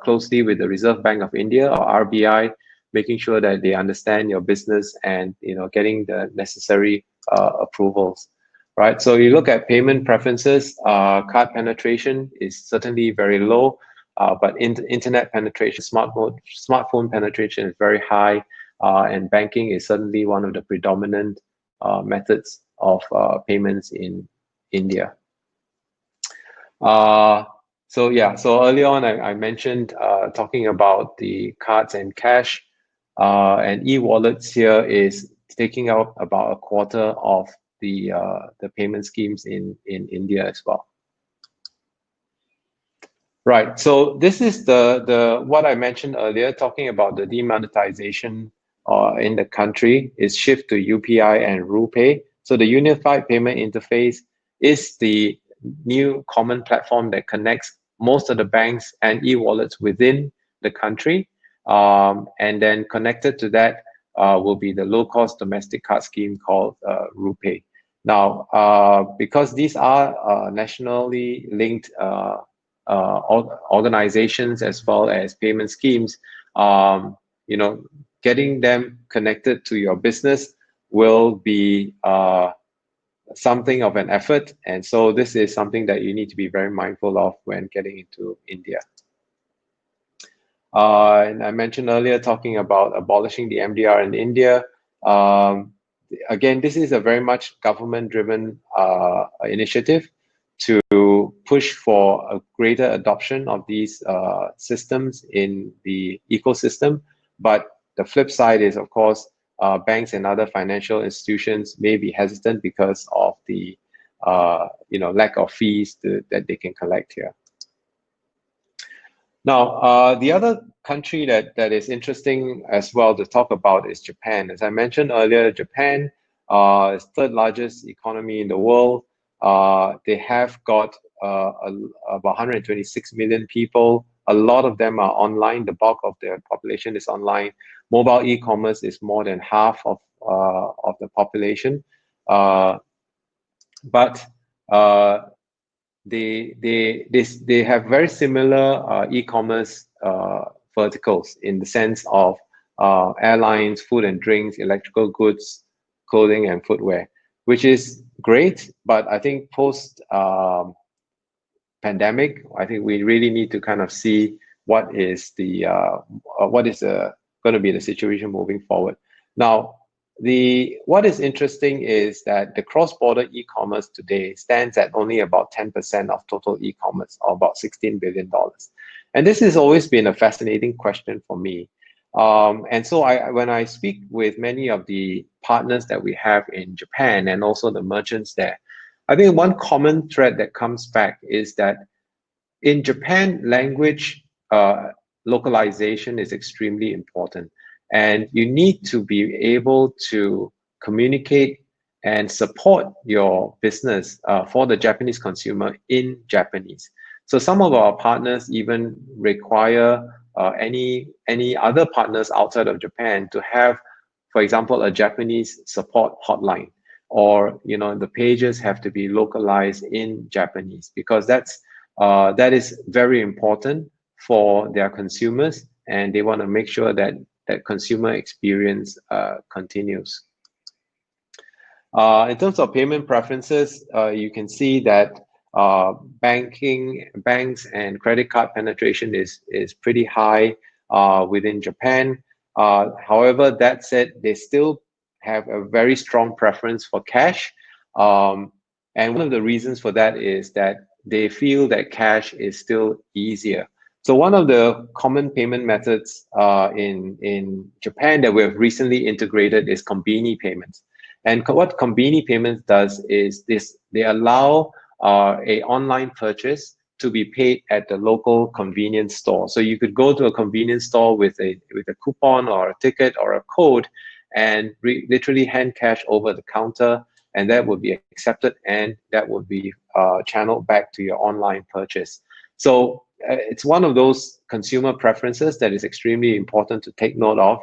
closely with the Reserve Bank of India, or RBI, making sure that they understand your business and, you know, getting the necessary approvals, right? So you look at payment preferences, card penetration is certainly very low, but internet penetration, smartphone penetration is very high, and banking is certainly one of the predominant methods of payments in India. So yeah, so earlier on I mentioned talking about the cards and cash, and e-wallets here is taking out about a quarter of the payment schemes in India as well. Right, so this is the what I mentioned earlier, talking about the demonetization in the country is shift to UPI and RuPay. So the Unified Payment Interface is the new common platform that connects most of the banks and e-wallets within the country. And then connected to that will be the low-cost domestic card scheme called RuPay. Now, because these are nationally linked organizations as well as payment schemes, you know, getting them connected to your business will be something of an effort. And so this is something that you need to be very mindful of when getting into India. And I mentioned earlier talking about abolishing the MDR in India. Again, this is a very much government-driven initiative to push for a greater adoption of these systems in the ecosystem. But the flip side is, of course, banks and other financial institutions may be hesitant because of the lack of fees that they can collect here. Now, the other country that is interesting as well to talk about is Japan. As I mentioned earlier, Japan is third largest economy in the world. They have got about 126 million people. A lot of them are online. The bulk of their population is online. Mobile e-commerce is more than half of the population. But they have very similar e-commerce verticals in the sense of airlines, food and drinks, electrical goods, clothing and footwear, which is great. But I think post pandemic, I think we really need to kind of see what is going to be the situation moving forward. Now, what is interesting is that the cross-border e-commerce today stands at only about 10% of total e-commerce, or about $16 billion. And this has always been a fascinating question for me. And so when I speak with many of the partners that we have in Japan and also the merchants there, I think one common thread that comes back is that in Japan, language localization is extremely important. And you need to be able to communicate and support your business for the Japanese consumer in Japanese. So some of our partners even require any other partners outside of Japan to have, for example, a Japanese support hotline, or the pages have to be localized in Japanese, because that is very important for their consumers, and they want to make sure that consumer experience continues. In terms of payment preferences, you can see that banks and credit card penetration is pretty high within Japan. However, that said, they still have a very strong preference for cash. And one of the reasons for that is that they feel that cash is still easier. So one of the common payment methods in Japan that we have recently integrated is Konbini payments. And what Konbini payments does is they allow a online purchase to be paid at the local convenience store. So you could go to a convenience store with a coupon or a ticket or a code and literally hand cash over the counter, and that would be accepted, and that would be channeled back to your online purchase. So it's one of those consumer preferences that is extremely important to take note of.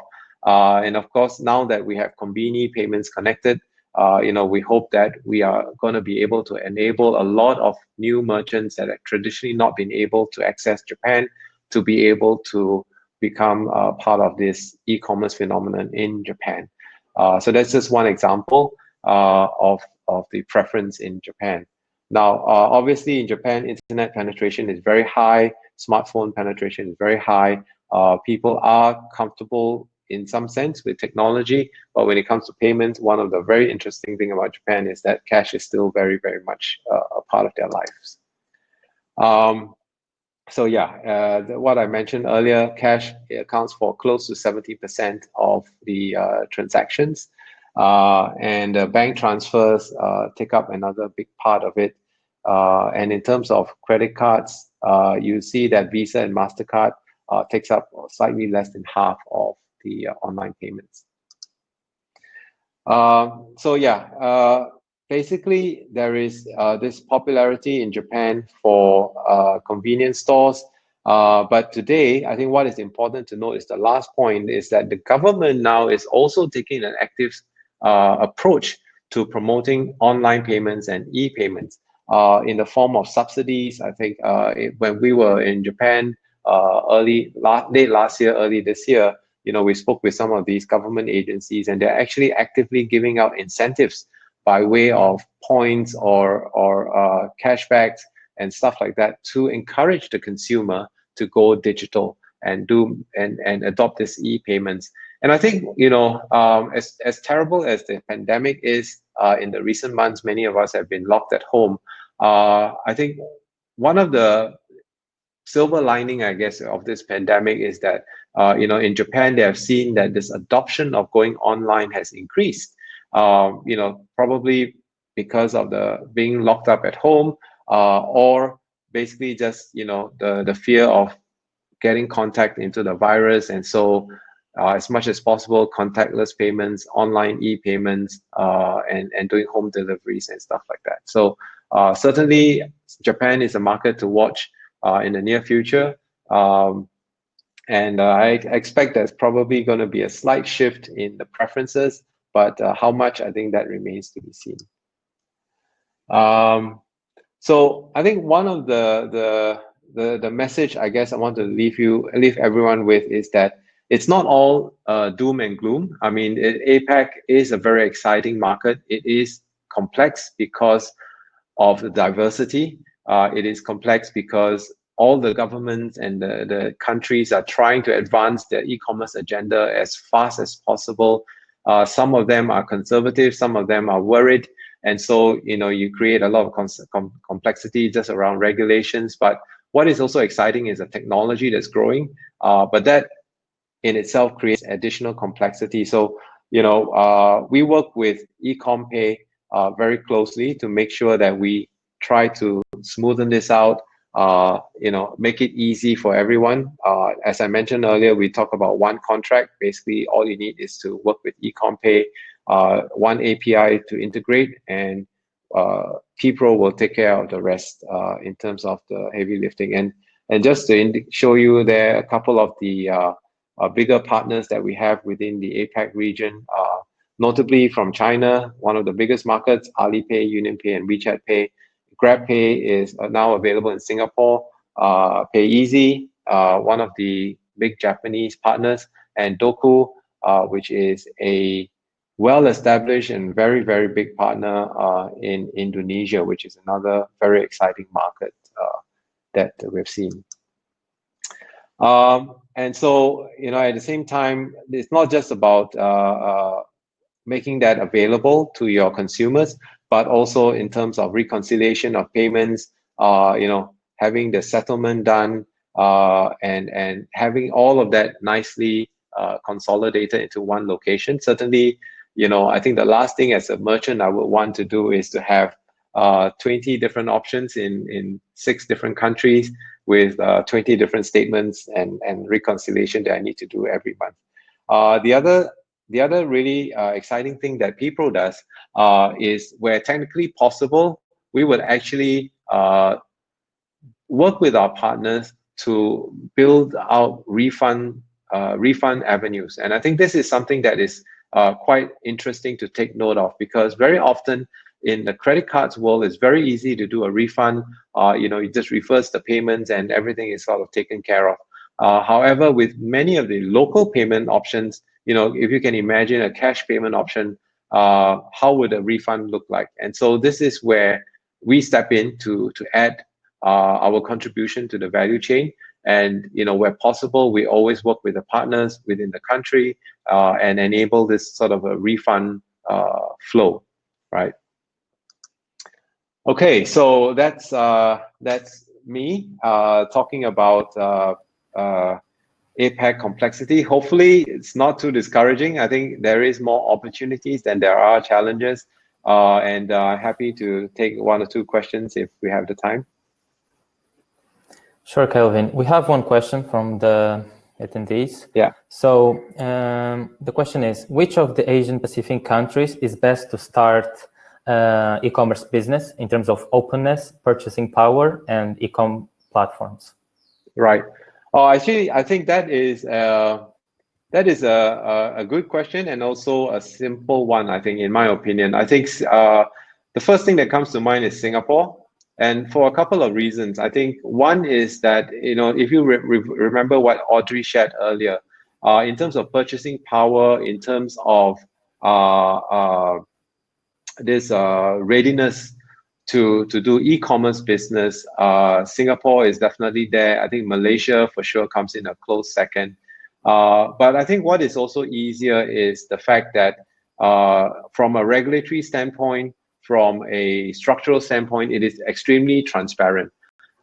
And of course, now that we have Konbini payments connected, we hope that we are going to be able to enable a lot of new merchants that have traditionally not been able to access Japan to be able to become part of this e-commerce phenomenon in Japan. So that's just one example of the preference in Japan. Now, obviously in Japan, internet penetration is very high, smartphone penetration is very high. People are comfortable in some sense with technology, but when it comes to payments, one of the very interesting things about Japan is that cash is still very, very much a part of their lives. So yeah, what I mentioned earlier, cash accounts for close to 70% of the transactions, and bank transfers take up another big part of it. And in terms of credit cards, you see that Visa and MasterCard takes up slightly less than half of the online payments. So yeah, basically there is this popularity in Japan for convenience stores. But today, I think what is important to note is the last point is that the government now is also taking an active approach to promoting online payments and e-payments in the form of subsidies. I think when we were in Japan late last year, early this year, we spoke with some of these government agencies, and they're actually actively giving out incentives by way of points or cashbacks and stuff like that to encourage the consumer to go digital and adopt this e-payments. And I think, as terrible as the pandemic is, in the recent months, many of us have been locked at home. I think one of the silver lining, I guess, of this pandemic is that in Japan they have seen that this adoption of going online has increased. Probably because of the being locked up at home, or basically just the fear of getting contact into the virus, and so as much as possible, contactless payments, online e-payments, and doing home deliveries and stuff like that. So certainly, Japan is a market to watch in the near future, and I expect there's probably going to be a slight shift in the preferences, but how much, I think that remains to be seen. So I think one of the message, I guess, I want to leave everyone with is that it's not all doom and gloom. I mean, APAC is a very exciting market. It is complex because of the diversity. It is complex because all the governments and the countries are trying to advance their e-commerce agenda as fast as possible. Some of them are conservative, some of them are worried. And so, you create a lot of complexity just around regulations. But what is also exciting is the technology that's growing. But that in itself creates additional complexity. So, we work with Ecommpay very closely to make sure that we try to smoothen this out, make it easy for everyone. As I mentioned earlier, we talk about one contract. Basically, all you need is to work with Ecommpay, one API to integrate, and P-Pro will take care of the rest in terms of the heavy lifting. And just to show you there a couple of the bigger partners that we have within the APAC region, notably from China, one of the biggest markets, Alipay, UnionPay, and WeChat Pay. GrabPay is now available in Singapore. PayEasy, one of the big Japanese partners, and Doku, which is a well-established and very, very big partner in Indonesia, which is another very exciting market that we've seen. And so, at the same time, it's not just about making that available to your consumers, but also in terms of reconciliation of payments, having the settlement done, and having all of that nicely consolidated into one location. Certainly, I think the last thing as a merchant I would want to do is to have 20 different options in 6 different countries with 20 different statements and reconciliation that I need to do every month. The other really exciting thing that P-Pro does is where technically possible, we would actually work with our partners to build out refund avenues. And I think this is something that is quite interesting to take note of, because very often in the credit cards world, it's very easy to do a refund. It just reverse the payments and everything is sort of taken care of. However, with many of the local payment options, if you can imagine a cash payment option, how would a refund look like? And so this is where we step in to add our contribution to the value chain. And where possible, we always work with the partners within the country and enable this sort of a refund flow, right? Okay, so that's me talking about APAC complexity. Hopefully, it's not too discouraging. I think there is more opportunities than there are challenges, and happy to take 1 or 2 questions if we have the time. Sure, Kelvin. We have one question from the attendees. Yeah. So the question is, which of the Asian Pacific countries is best to start e-commerce business in terms of openness, purchasing power, and e-com platforms? Right. Oh, actually, I think that is a good question, and also a simple one, I think, in my opinion. I think the first thing that comes to mind is Singapore. And for a couple of reasons. I think one is that, if you remember what Audrey shared earlier, in terms of purchasing power, in terms of this readiness to do e-commerce business, Singapore is definitely there. I think Malaysia for sure comes in a close second. But I think what is also easier is the fact that from a regulatory standpoint, from a structural standpoint, it is extremely transparent.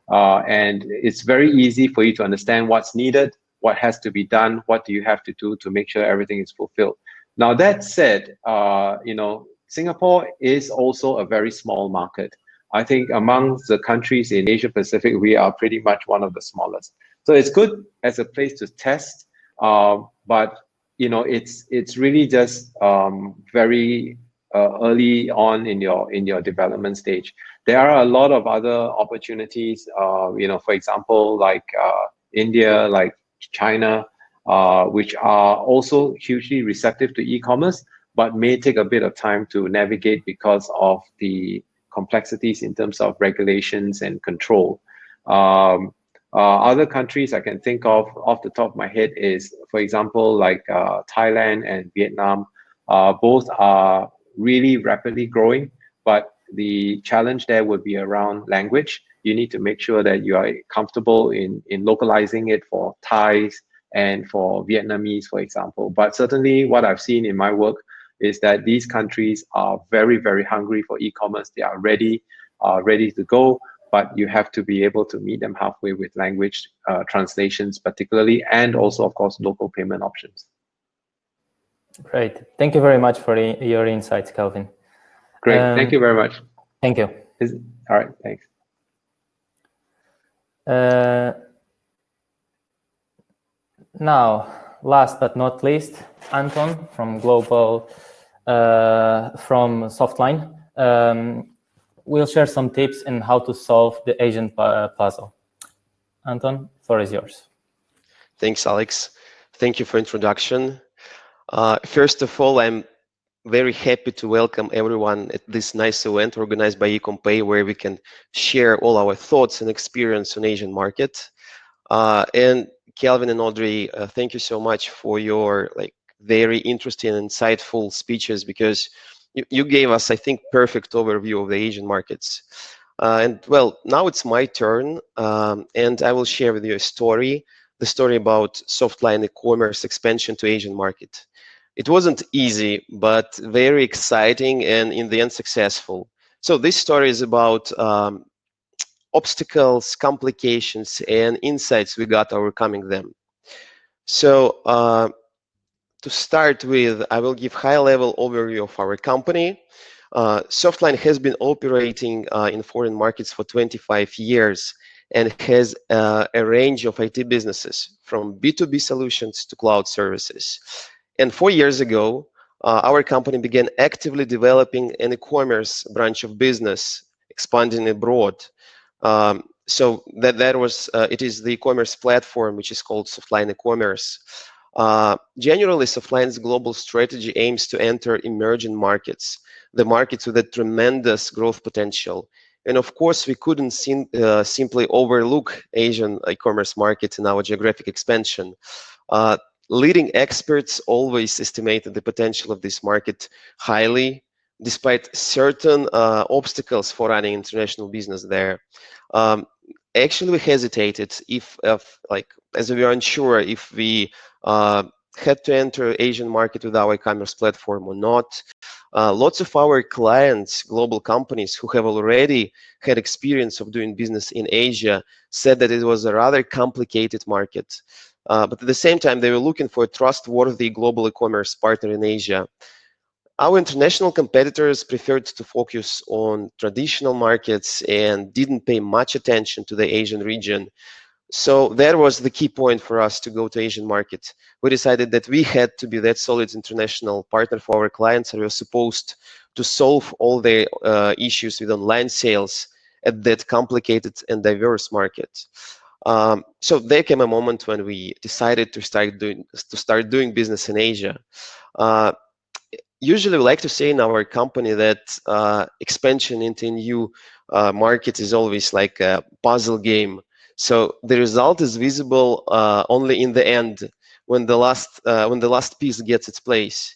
And it's very easy for you to understand what's needed, what has to be done, what do you have to do to make sure everything is fulfilled. Now, that said, Singapore is also a very small market. I think among the countries in Asia Pacific, we are pretty much one of the smallest. So it's good as a place to test, but it's really just very early on in your development stage. There are a lot of other opportunities, for example, like India, like China, which are also hugely receptive to e-commerce, but may take a bit of time to navigate because of the complexities in terms of regulations and control. Other countries I can think of off the top of my head is, for example, like Thailand and Vietnam. Both are really rapidly growing, but the challenge there would be around language. You need to make sure that you are comfortable in localizing it for Thais and for Vietnamese, for example. But certainly what I've seen in my work is that these countries are very, very hungry for e-commerce. They are ready to go, but you have to be able to meet them halfway with language translations particularly, and also, of course, local payment options. Great. Thank you very much for your insights, Kelvin. Great. Thank you very much. Thank you. All right. Thanks. Now, last but not least, Anton from Softline will share some tips on how to solve the Asian puzzle. Anton, floor is yours. Thanks, Alex. Thank you for introduction. First of all, I'm very happy to welcome everyone at this nice event organized by Ecommpay, where we can share all our thoughts and experience on Asian market. And Kelvin and Audrey, thank you so much for your very interesting and insightful speeches, because you gave us, I think, perfect overview of the Asian markets. And well, now it's my turn, and I will share with you a story, the story about Softline e-commerce expansion to Asian market. It wasn't easy, but very exciting, and in the end successful. So this story is about obstacles, complications, and insights we got overcoming them. So to start with, I will give high-level overview of our company. Softline has been operating in foreign markets for 25 years and has a range of IT businesses, from B2B solutions to cloud services. And 4 years ago, our company began actively developing an e-commerce branch of business, expanding abroad. So it is the e-commerce platform, which is called Softline e-commerce. Generally, Softline's global strategy aims to enter emerging markets, the markets with a tremendous growth potential. And of course, we couldn't simply overlook Asian e-commerce markets in our geographic expansion. Leading experts always estimated the potential of this market highly, despite certain obstacles for running international business there. Actually, we hesitated as we were unsure if we had to enter Asian market with our e-commerce platform or not. Lots of our clients, global companies who have already had experience of doing business in Asia, said that it was a rather complicated market. But at the same time, they were looking for a trustworthy global e-commerce partner in Asia. Our international competitors preferred to focus on traditional markets and didn't pay much attention to the Asian region. So that was the key point for us to go to Asian market. We decided that we had to be that solid international partner for our clients, and we were supposed to solve all the issues with online sales at that complicated and diverse market. So there came a moment when we decided to start doing business in Asia. Usually we like to say in our company that expansion into new market is always like a puzzle game. So the result is visible only in the end, when the last piece gets its place.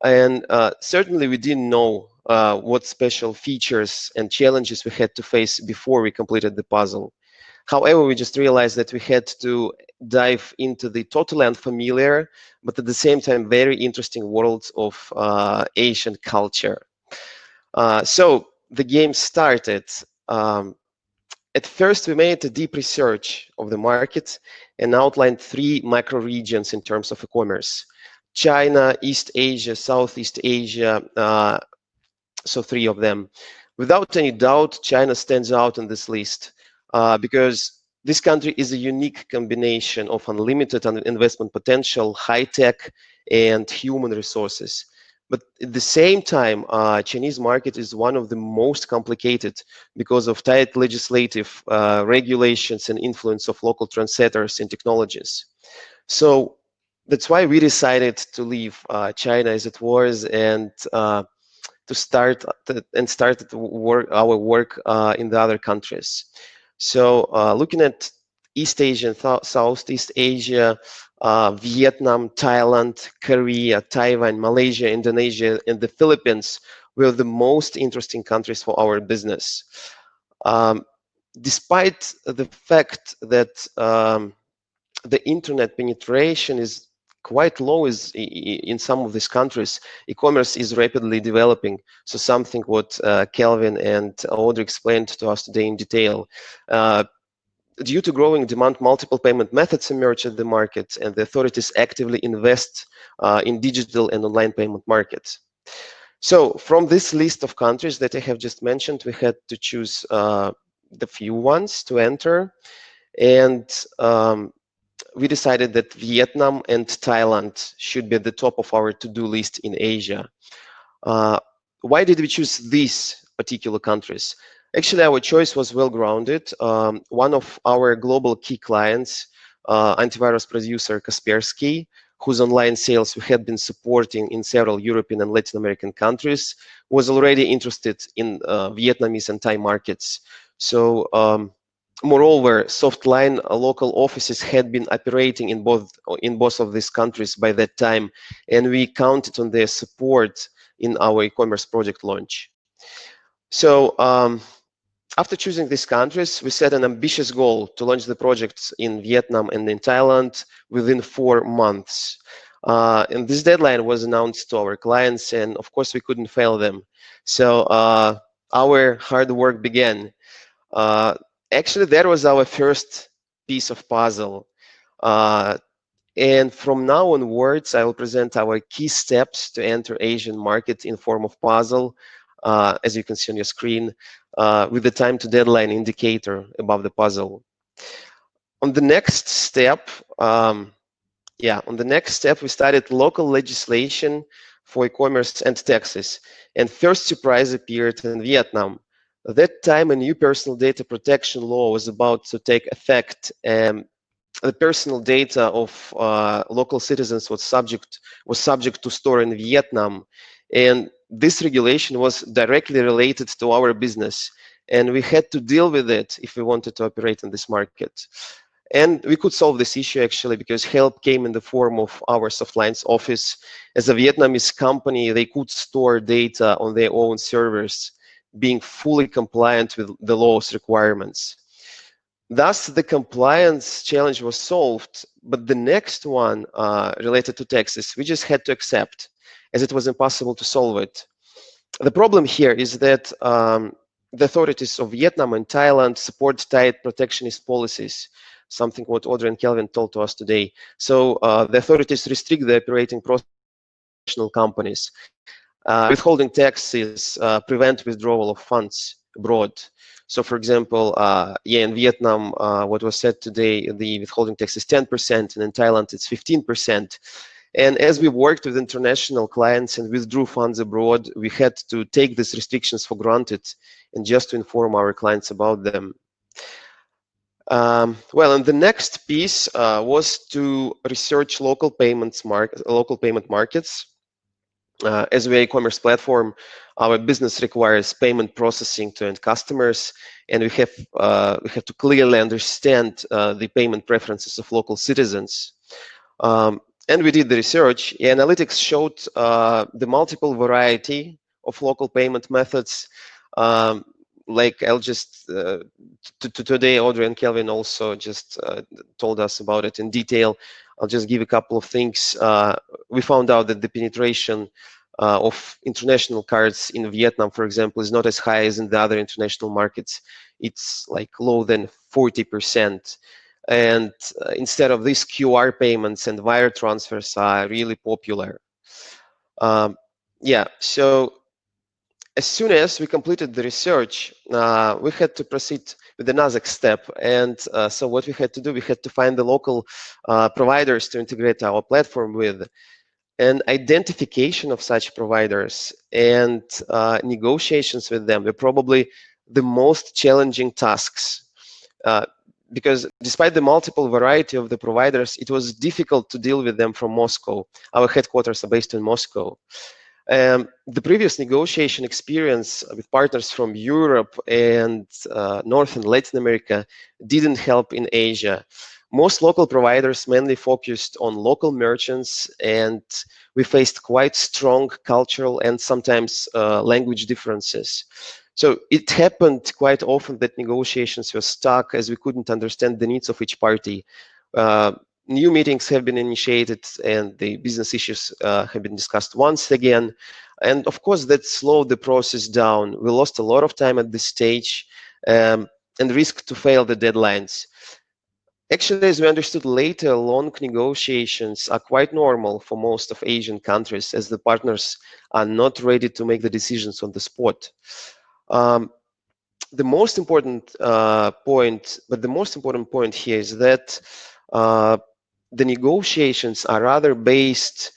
And certainly we didn't know what special features and challenges we had to face before we completed the puzzle. However, we just realized that we had to dive into the totally unfamiliar, but at the same time very interesting world of Asian culture. So the game started. At first, we made a deep research of the market and outlined 3 macro regions in terms of e-commerce: China, East Asia, Southeast Asia, so 3 of them. Without any doubt, China stands out on this list because this country is a unique combination of unlimited investment potential, high tech, and human resources. But at the same time, Chinese market is one of the most complicated because of tight legislative regulations and influence of local trendsetters and technologies. So that's why we decided to leave China as it was and started our work in the other countries. So looking at East Asia and Southeast Asia, Vietnam, Thailand, Korea, Taiwan, Malaysia, Indonesia, and the Philippines were the most interesting countries for our business. Despite the fact that the internet penetration is quite low in some of these countries, e-commerce is rapidly developing. So something what Kelvin and Audrey explained to us today in detail. Due to growing demand, multiple payment methods emerge at the market, and the authorities actively invest in digital and online payment markets. So from this list of countries that I have just mentioned, we had to choose the few ones to enter. And we decided that Vietnam and Thailand should be at the top of our to-do list in Asia. Why did we choose these particular countries? Actually, our choice was well-grounded. One of our global key clients, antivirus producer Kaspersky, whose online sales we had been supporting in several European and Latin American countries, was already interested in Vietnamese and Thai markets. So moreover, Softline local offices had been operating in both of these countries by that time, and we counted on their support in our e-commerce project launch. So after choosing these countries, we set an ambitious goal to launch the projects in Vietnam and in Thailand within 4 months. And this deadline was announced to our clients, and of course we couldn't fail them. So our hard work began. Actually, that was our first piece of puzzle. And from now onwards, I will present our key steps to enter Asian market in form of puzzle, as you can see on your screen, with the time to deadline indicator above the puzzle. On the next step, we started local legislation for e-commerce and taxes. And first surprise appeared in Vietnam. At that time, a new personal data protection law was about to take effect, and the personal data of local citizens was subject to store in Vietnam. And this regulation was directly related to our business, and we had to deal with it if we wanted to operate in this market. And we could solve this issue actually because help came in the form of our Softline's office. As a Vietnamese company, they could store data on their own servers, being fully compliant with the law's requirements. Thus, the compliance challenge was solved, but the next one related to taxes, we just had to accept, as it was impossible to solve it. The problem here is that the authorities of Vietnam and Thailand support tight protectionist policies, something what Audrey and Kelvin told to us today. So the authorities restrict the operating professional companies. Withholding taxes prevent withdrawal of funds abroad. So for example, in Vietnam, what was said today, the withholding tax is 10%, and in Thailand it's 15%. And as we worked with international clients and withdrew funds abroad, we had to take these restrictions for granted and just to inform our clients about them. Well, and the next piece was to research local payment markets. As we are an e-commerce platform, our business requires payment processing to end customers, and we have to clearly understand the payment preferences of local citizens. And we did the research. Analytics showed the multiple variety of local payment methods. Like I'll just today, Audrey and Kelvin also just told us about it in detail. I'll just give a couple of things. We found out that the penetration of international cards in Vietnam, for example, is not as high as in the other international markets. It's like lower than 40%. And instead of these QR payments and wire transfers are really popular. Yeah, so as soon as we completed the research, we had to proceed with another step. And so what we had to do, we had to find the local providers to integrate our platform with. And identification of such providers and negotiations with them were probably the most challenging tasks. Because despite the multiple variety of the providers, it was difficult to deal with them from Moscow. Our headquarters are based in Moscow. The previous negotiation experience with partners from Europe and North and Latin America didn't help in Asia. Most local providers mainly focused on local merchants, and we faced quite strong cultural and sometimes language differences. So it happened quite often that negotiations were stuck as we couldn't understand the needs of each party. New meetings have been initiated and the business issues have been discussed once again. And of course, that slowed the process down. We lost a lot of time at this stage and risked to fail the deadlines. Actually, as we understood later, long negotiations are quite normal for most of Asian countries as the partners are not ready to make the decisions on the spot. The most important point here is that the negotiations are rather based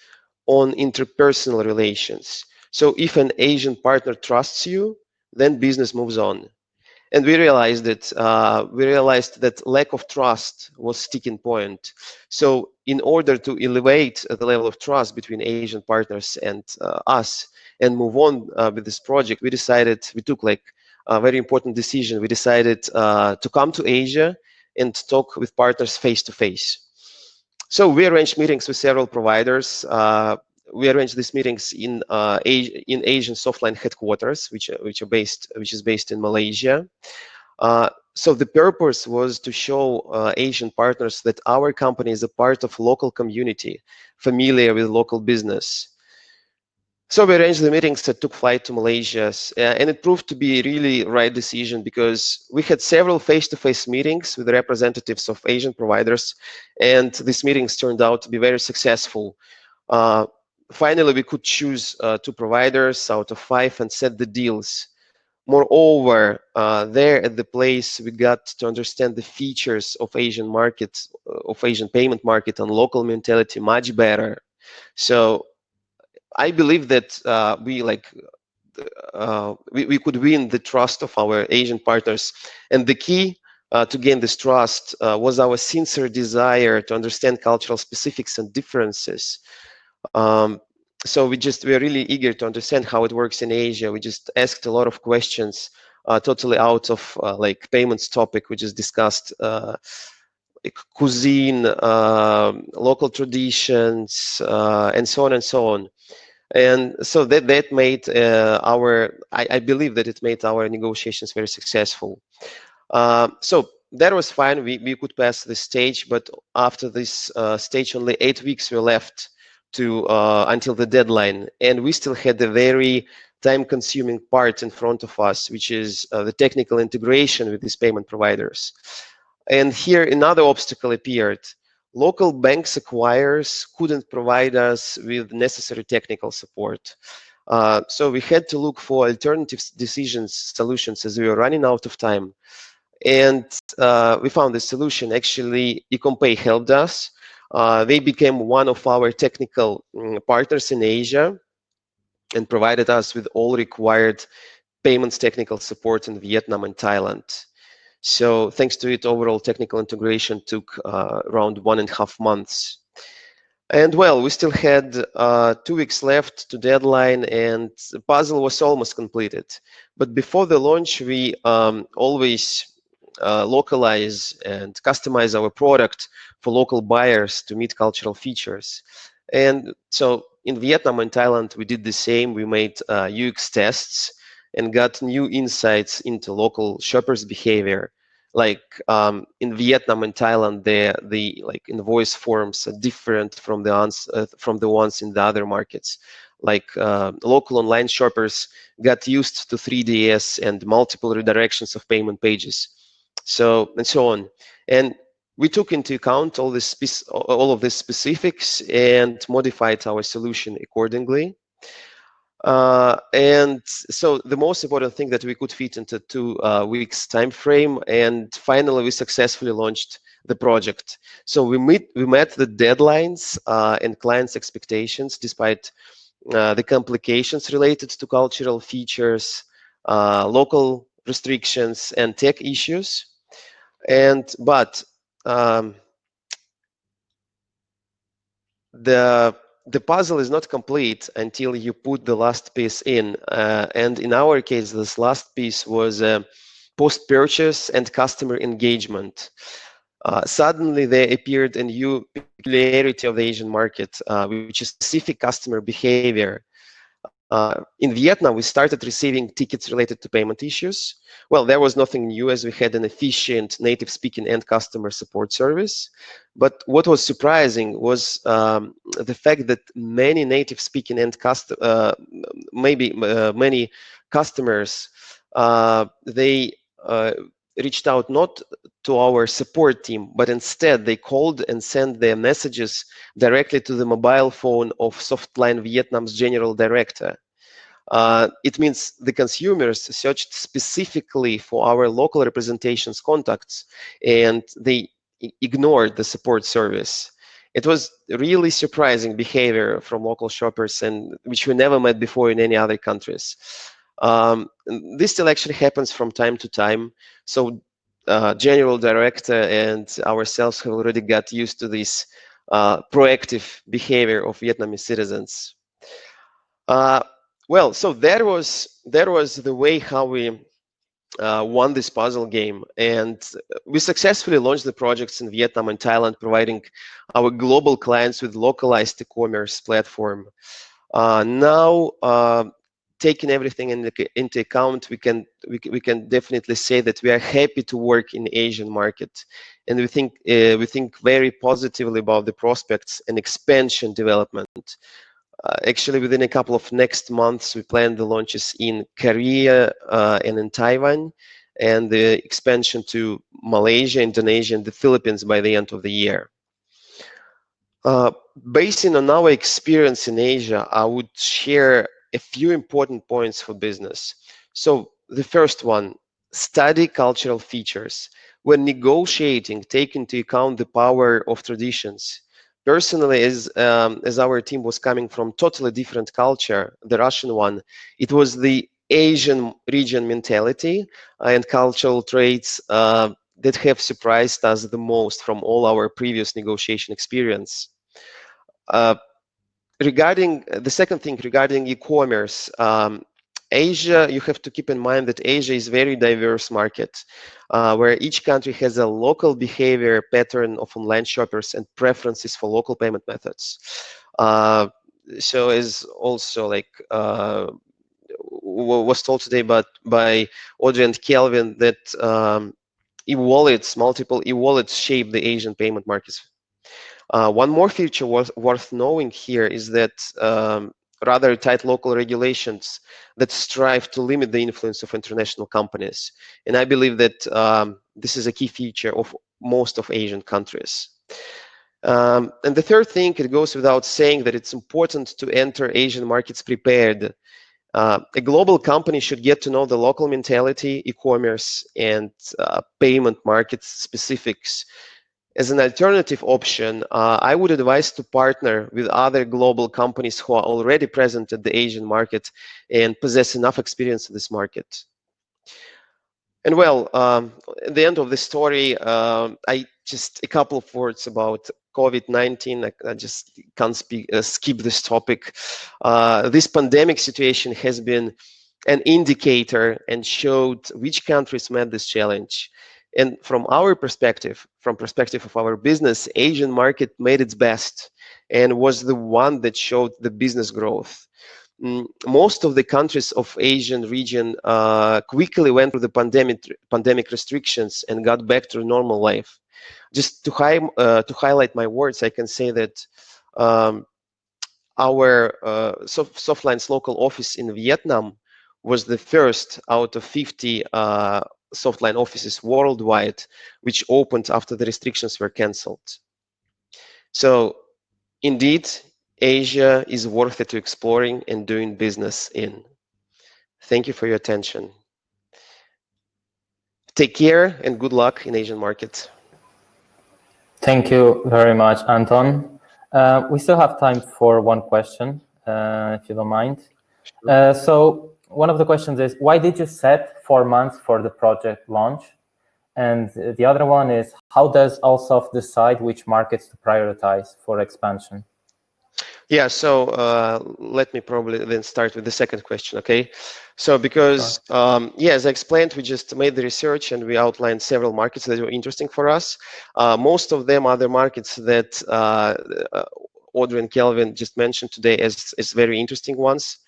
on interpersonal relations. So if an Asian partner trusts you, then business moves on. And we realized that lack of trust was sticking point. So in order to elevate the level of trust between Asian partners and us and move on with this project, we took like a very important decision. We decided to come to Asia and talk with partners face to face. So we arranged meetings with several providers. We arranged these meetings in Asian Softline headquarters, which is based in Malaysia. So the purpose was to show Asian partners that our company is a part of local community, familiar with local business. So we arranged the meetings that took flight to Malaysia, and it proved to be a really right decision because we had several face-to-face meetings with the representatives of Asian providers, and these meetings turned out to be very successful. Finally, we could choose 2 providers out of 5 and set the deals. Moreover, there at the place, we got to understand the features of Asian markets, of Asian payment market and local mentality much better. So I believe that we could win the trust of our Asian partners. And the key to gain this trust was our sincere desire to understand cultural specifics and differences. So we are really eager to understand how it works in Asia. We just asked a lot of questions totally out of like payments topic. We just discussed like cuisine, local traditions, and so on and so on. And so that made I believe that it made our negotiations very successful. So that was fine. We could pass this stage, but after this stage, only 8 weeks were left to until the deadline, and we still had a very time-consuming part in front of us, which is the technical integration with these payment providers. And here another obstacle appeared. Local banks acquirers couldn't provide us with necessary technical support. So we had to look for alternative solutions as we were running out of time. And we found a solution. Actually, Ecommpay helped us. They became one of our technical partners in Asia and provided us with all required payments technical support in Vietnam and Thailand. So thanks to it, overall technical integration took around 1.5 months. And well, we still had 2 weeks left to deadline, and the puzzle was almost completed. But before the launch, we always localize and customize our product for local buyers to meet cultural features. And so in Vietnam and Thailand, we did the same. We made UX tests and got new insights into local shoppers' behavior. Like in Vietnam and Thailand, the like invoice forms are different from the ones in the other markets. like local online shoppers got used to 3DS and multiple redirections of payment pages, and so on. And we took into account all of these specifics and modified our solution accordingly. And so the most important thing that we could fit into 2 weeks time frame, and finally we successfully launched the project. So we met the deadlines and clients' expectations despite the complications related to cultural features, local restrictions, and tech issues. But the puzzle is not complete until you put the last piece in. And in our case, this last piece was post-purchase and customer engagement. Suddenly, there appeared a new peculiarity of the Asian market, which is specific customer behavior. In Vietnam, we started receiving tickets related to payment issues. Well, there was nothing new as we had an efficient native-speaking end customer support service. But what was surprising was the fact that many native-speaking many customers, they reached out not to our support team, but instead they called and sent their messages directly to the mobile phone of Softline Vietnam's general director. It means the consumers searched specifically for our local representation's contacts, and they ignored the support service. It was really surprising behavior from local shoppers, and which we never met before in any other countries. This still actually happens from time to time. So general director and ourselves have already got used to this proactive behavior of Vietnamese citizens. Well, so that was the way how we won this puzzle game, and we successfully launched the projects in Vietnam and Thailand, providing our global clients with localized e-commerce platform. Now, taking everything into account, we can definitely say that we are happy to work in the Asian market, and we think very positively about the prospects and expansion development. Actually, within a couple of next months, we plan the launches in Korea and in Taiwan, and the expansion to Malaysia, Indonesia, and the Philippines by the end of the year. Based on our experience in Asia, I would share a few important points for business. So the first one, study cultural features. When negotiating, take into account the power of traditions. Personally, as our team was coming from totally different culture, the Russian one, it was the Asian region mentality and cultural traits that have surprised us the most from all our previous negotiation experience. Regarding the second thing, regarding e-commerce, Asia, you have to keep in mind that Asia is a very diverse market, where each country has a local behavior pattern of online shoppers and preferences for local payment methods. So as also like was told today by Audrey and Kelvin, that multiple e-wallets shape the Asian payment markets. One more feature worth knowing here is that rather tight local regulations that strive to limit the influence of international companies. And I believe that this is a key feature of most of Asian countries. And the third thing, it goes without saying that it's important to enter Asian markets prepared. A global company should get to know the local mentality, e-commerce, and payment market specifics. As an alternative option, I would advise to partner with other global companies who are already present at the Asian market and possess enough experience in this market. And well, at the end of the story, a couple of words about COVID-19. I just can't skip this topic. This pandemic situation has been an indicator and showed which countries met this challenge. And from our perspective, from perspective of our business, Asian market made its best and was the one that showed the business growth. Most of the countries of Asian region quickly went through the pandemic restrictions and got back to normal life. Just to highlight my words, I can say that our Softline's local office in Vietnam was the first out of 50 Softline offices worldwide, which opened after the restrictions were cancelled. So indeed, Asia is worth it to exploring and doing business in. Thank you for your attention. Take care and good luck in Asian market. Thank you very much, Anton. We still have time for one question, if you don't mind. So one of the questions is, why did you set 4 months for the project launch? And the other one is, how does Allsoft decide which markets to prioritize for expansion? Yeah, so let me probably then start with the second question, okay? So because, yeah, as I explained, we just made the research and we outlined several markets that were interesting for us. Most of them are the markets that Audrey and Kelvin just mentioned today as very interesting ones.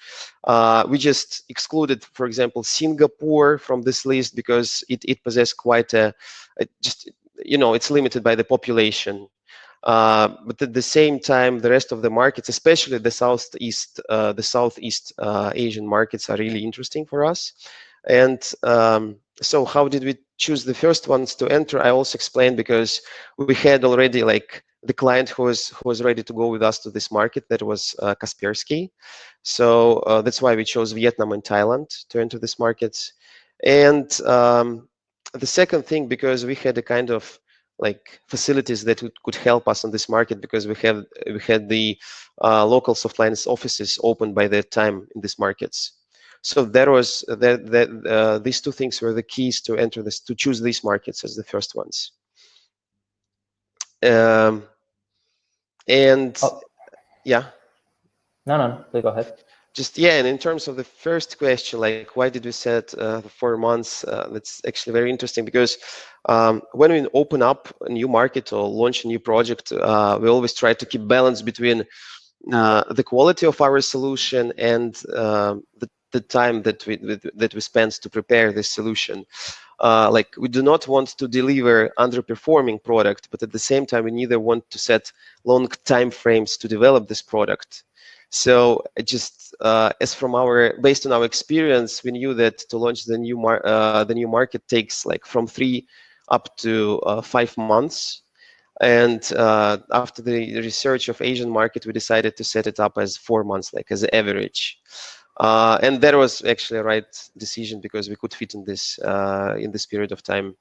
We just excluded, for example, Singapore from this list because it possesses quite just, you know, it's limited by the population. But at the same time, the rest of the markets, especially the Southeast Asian markets, are really interesting for us. And so how did we choose the first ones to enter? I also explained because we had already like the client who was ready to go with us to this market. That was Kaspersky. So that's why we chose Vietnam and Thailand to enter this markets. And the second thing, because we had a kind of like facilities that could help us on this market, because we had the local Softlines offices opened by that time in these markets. So there was these two things were the keys to enter this, to choose these markets as the first ones. And yeah. No, please go ahead. Just, yeah, and in terms of the first question, like why did we set the 4 months? That's actually very interesting because when we open up a new market or launch a new project, we always try to keep balance between the quality of our solution and the time that we spend to prepare this solution. Like we do not want to deliver underperforming product, but at the same time we neither want to set long time frames to develop this product. So it just based on our experience, we knew that to launch the new market takes like from 3 up to 5 months. And after the research of Asian market, we decided to set it up as 4 months, like as an average. And that was actually a right decision because we could fit in this period of time.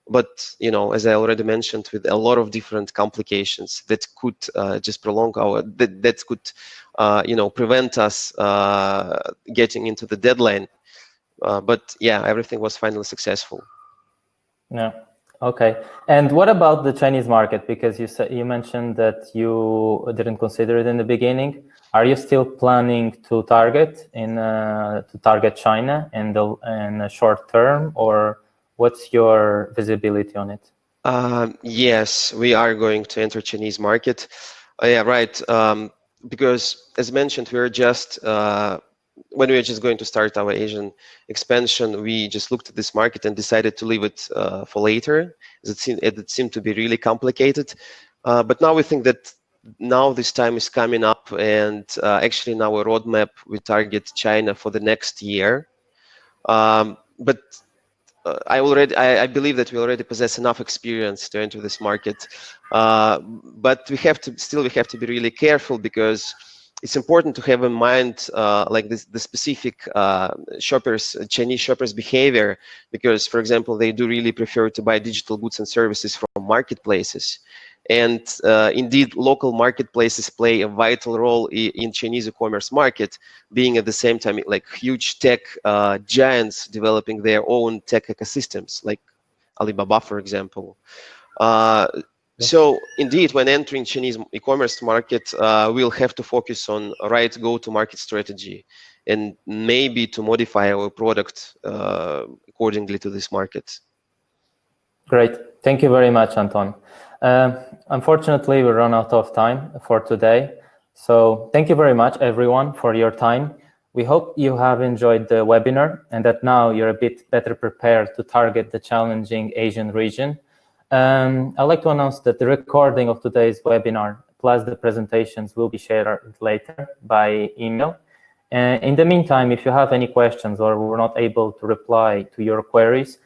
But, you know, as I already mentioned, with a lot of different complications that could just prolong that could, you know, prevent us getting into the deadline. But yeah, everything was finally successful. Yeah. Okay. And what about the Chinese market? Because you mentioned that you didn't consider it in the beginning. Are you still planning to target China in the short term, or what's your visibility on it? Yes, we are going to enter Chinese market. Yeah, right. Because as mentioned, we're just when we were just going to start our Asian expansion, we just looked at this market and decided to leave it for later, as it seemed to be really complicated. But now we think that now this time is coming up, and actually in our roadmap we target China for the next year. But I believe that we already possess enough experience to enter this market, but we have to be really careful because it's important to have in mind like the specific Chinese shoppers' behavior, because, for example, they do really prefer to buy digital goods and services from marketplaces. And indeed, local marketplaces play a vital role in Chinese e-commerce market, being at the same time like huge tech giants developing their own tech ecosystems, like Alibaba, for example. So indeed, when entering Chinese e-commerce market, we'll have to focus on right go-to-market strategy and maybe to modify our product accordingly to this market. Great. Thank you very much, Anton. Unfortunately, we run out of time for today. So thank you very much, everyone, for your time. We hope you have enjoyed the webinar and that now you're a bit better prepared to target the challenging Asian region. I'd like to announce that the recording of today's webinar plus the presentations will be shared later by email. In the meantime, if you have any questions or we're not able to reply to your queries,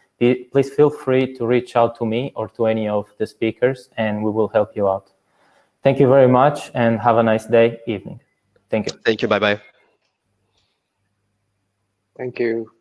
please feel free to reach out to me or to any of the speakers, and we will help you out. Thank you very much, and have a nice day, evening. Thank you. Thank you. Bye-bye. Thank you.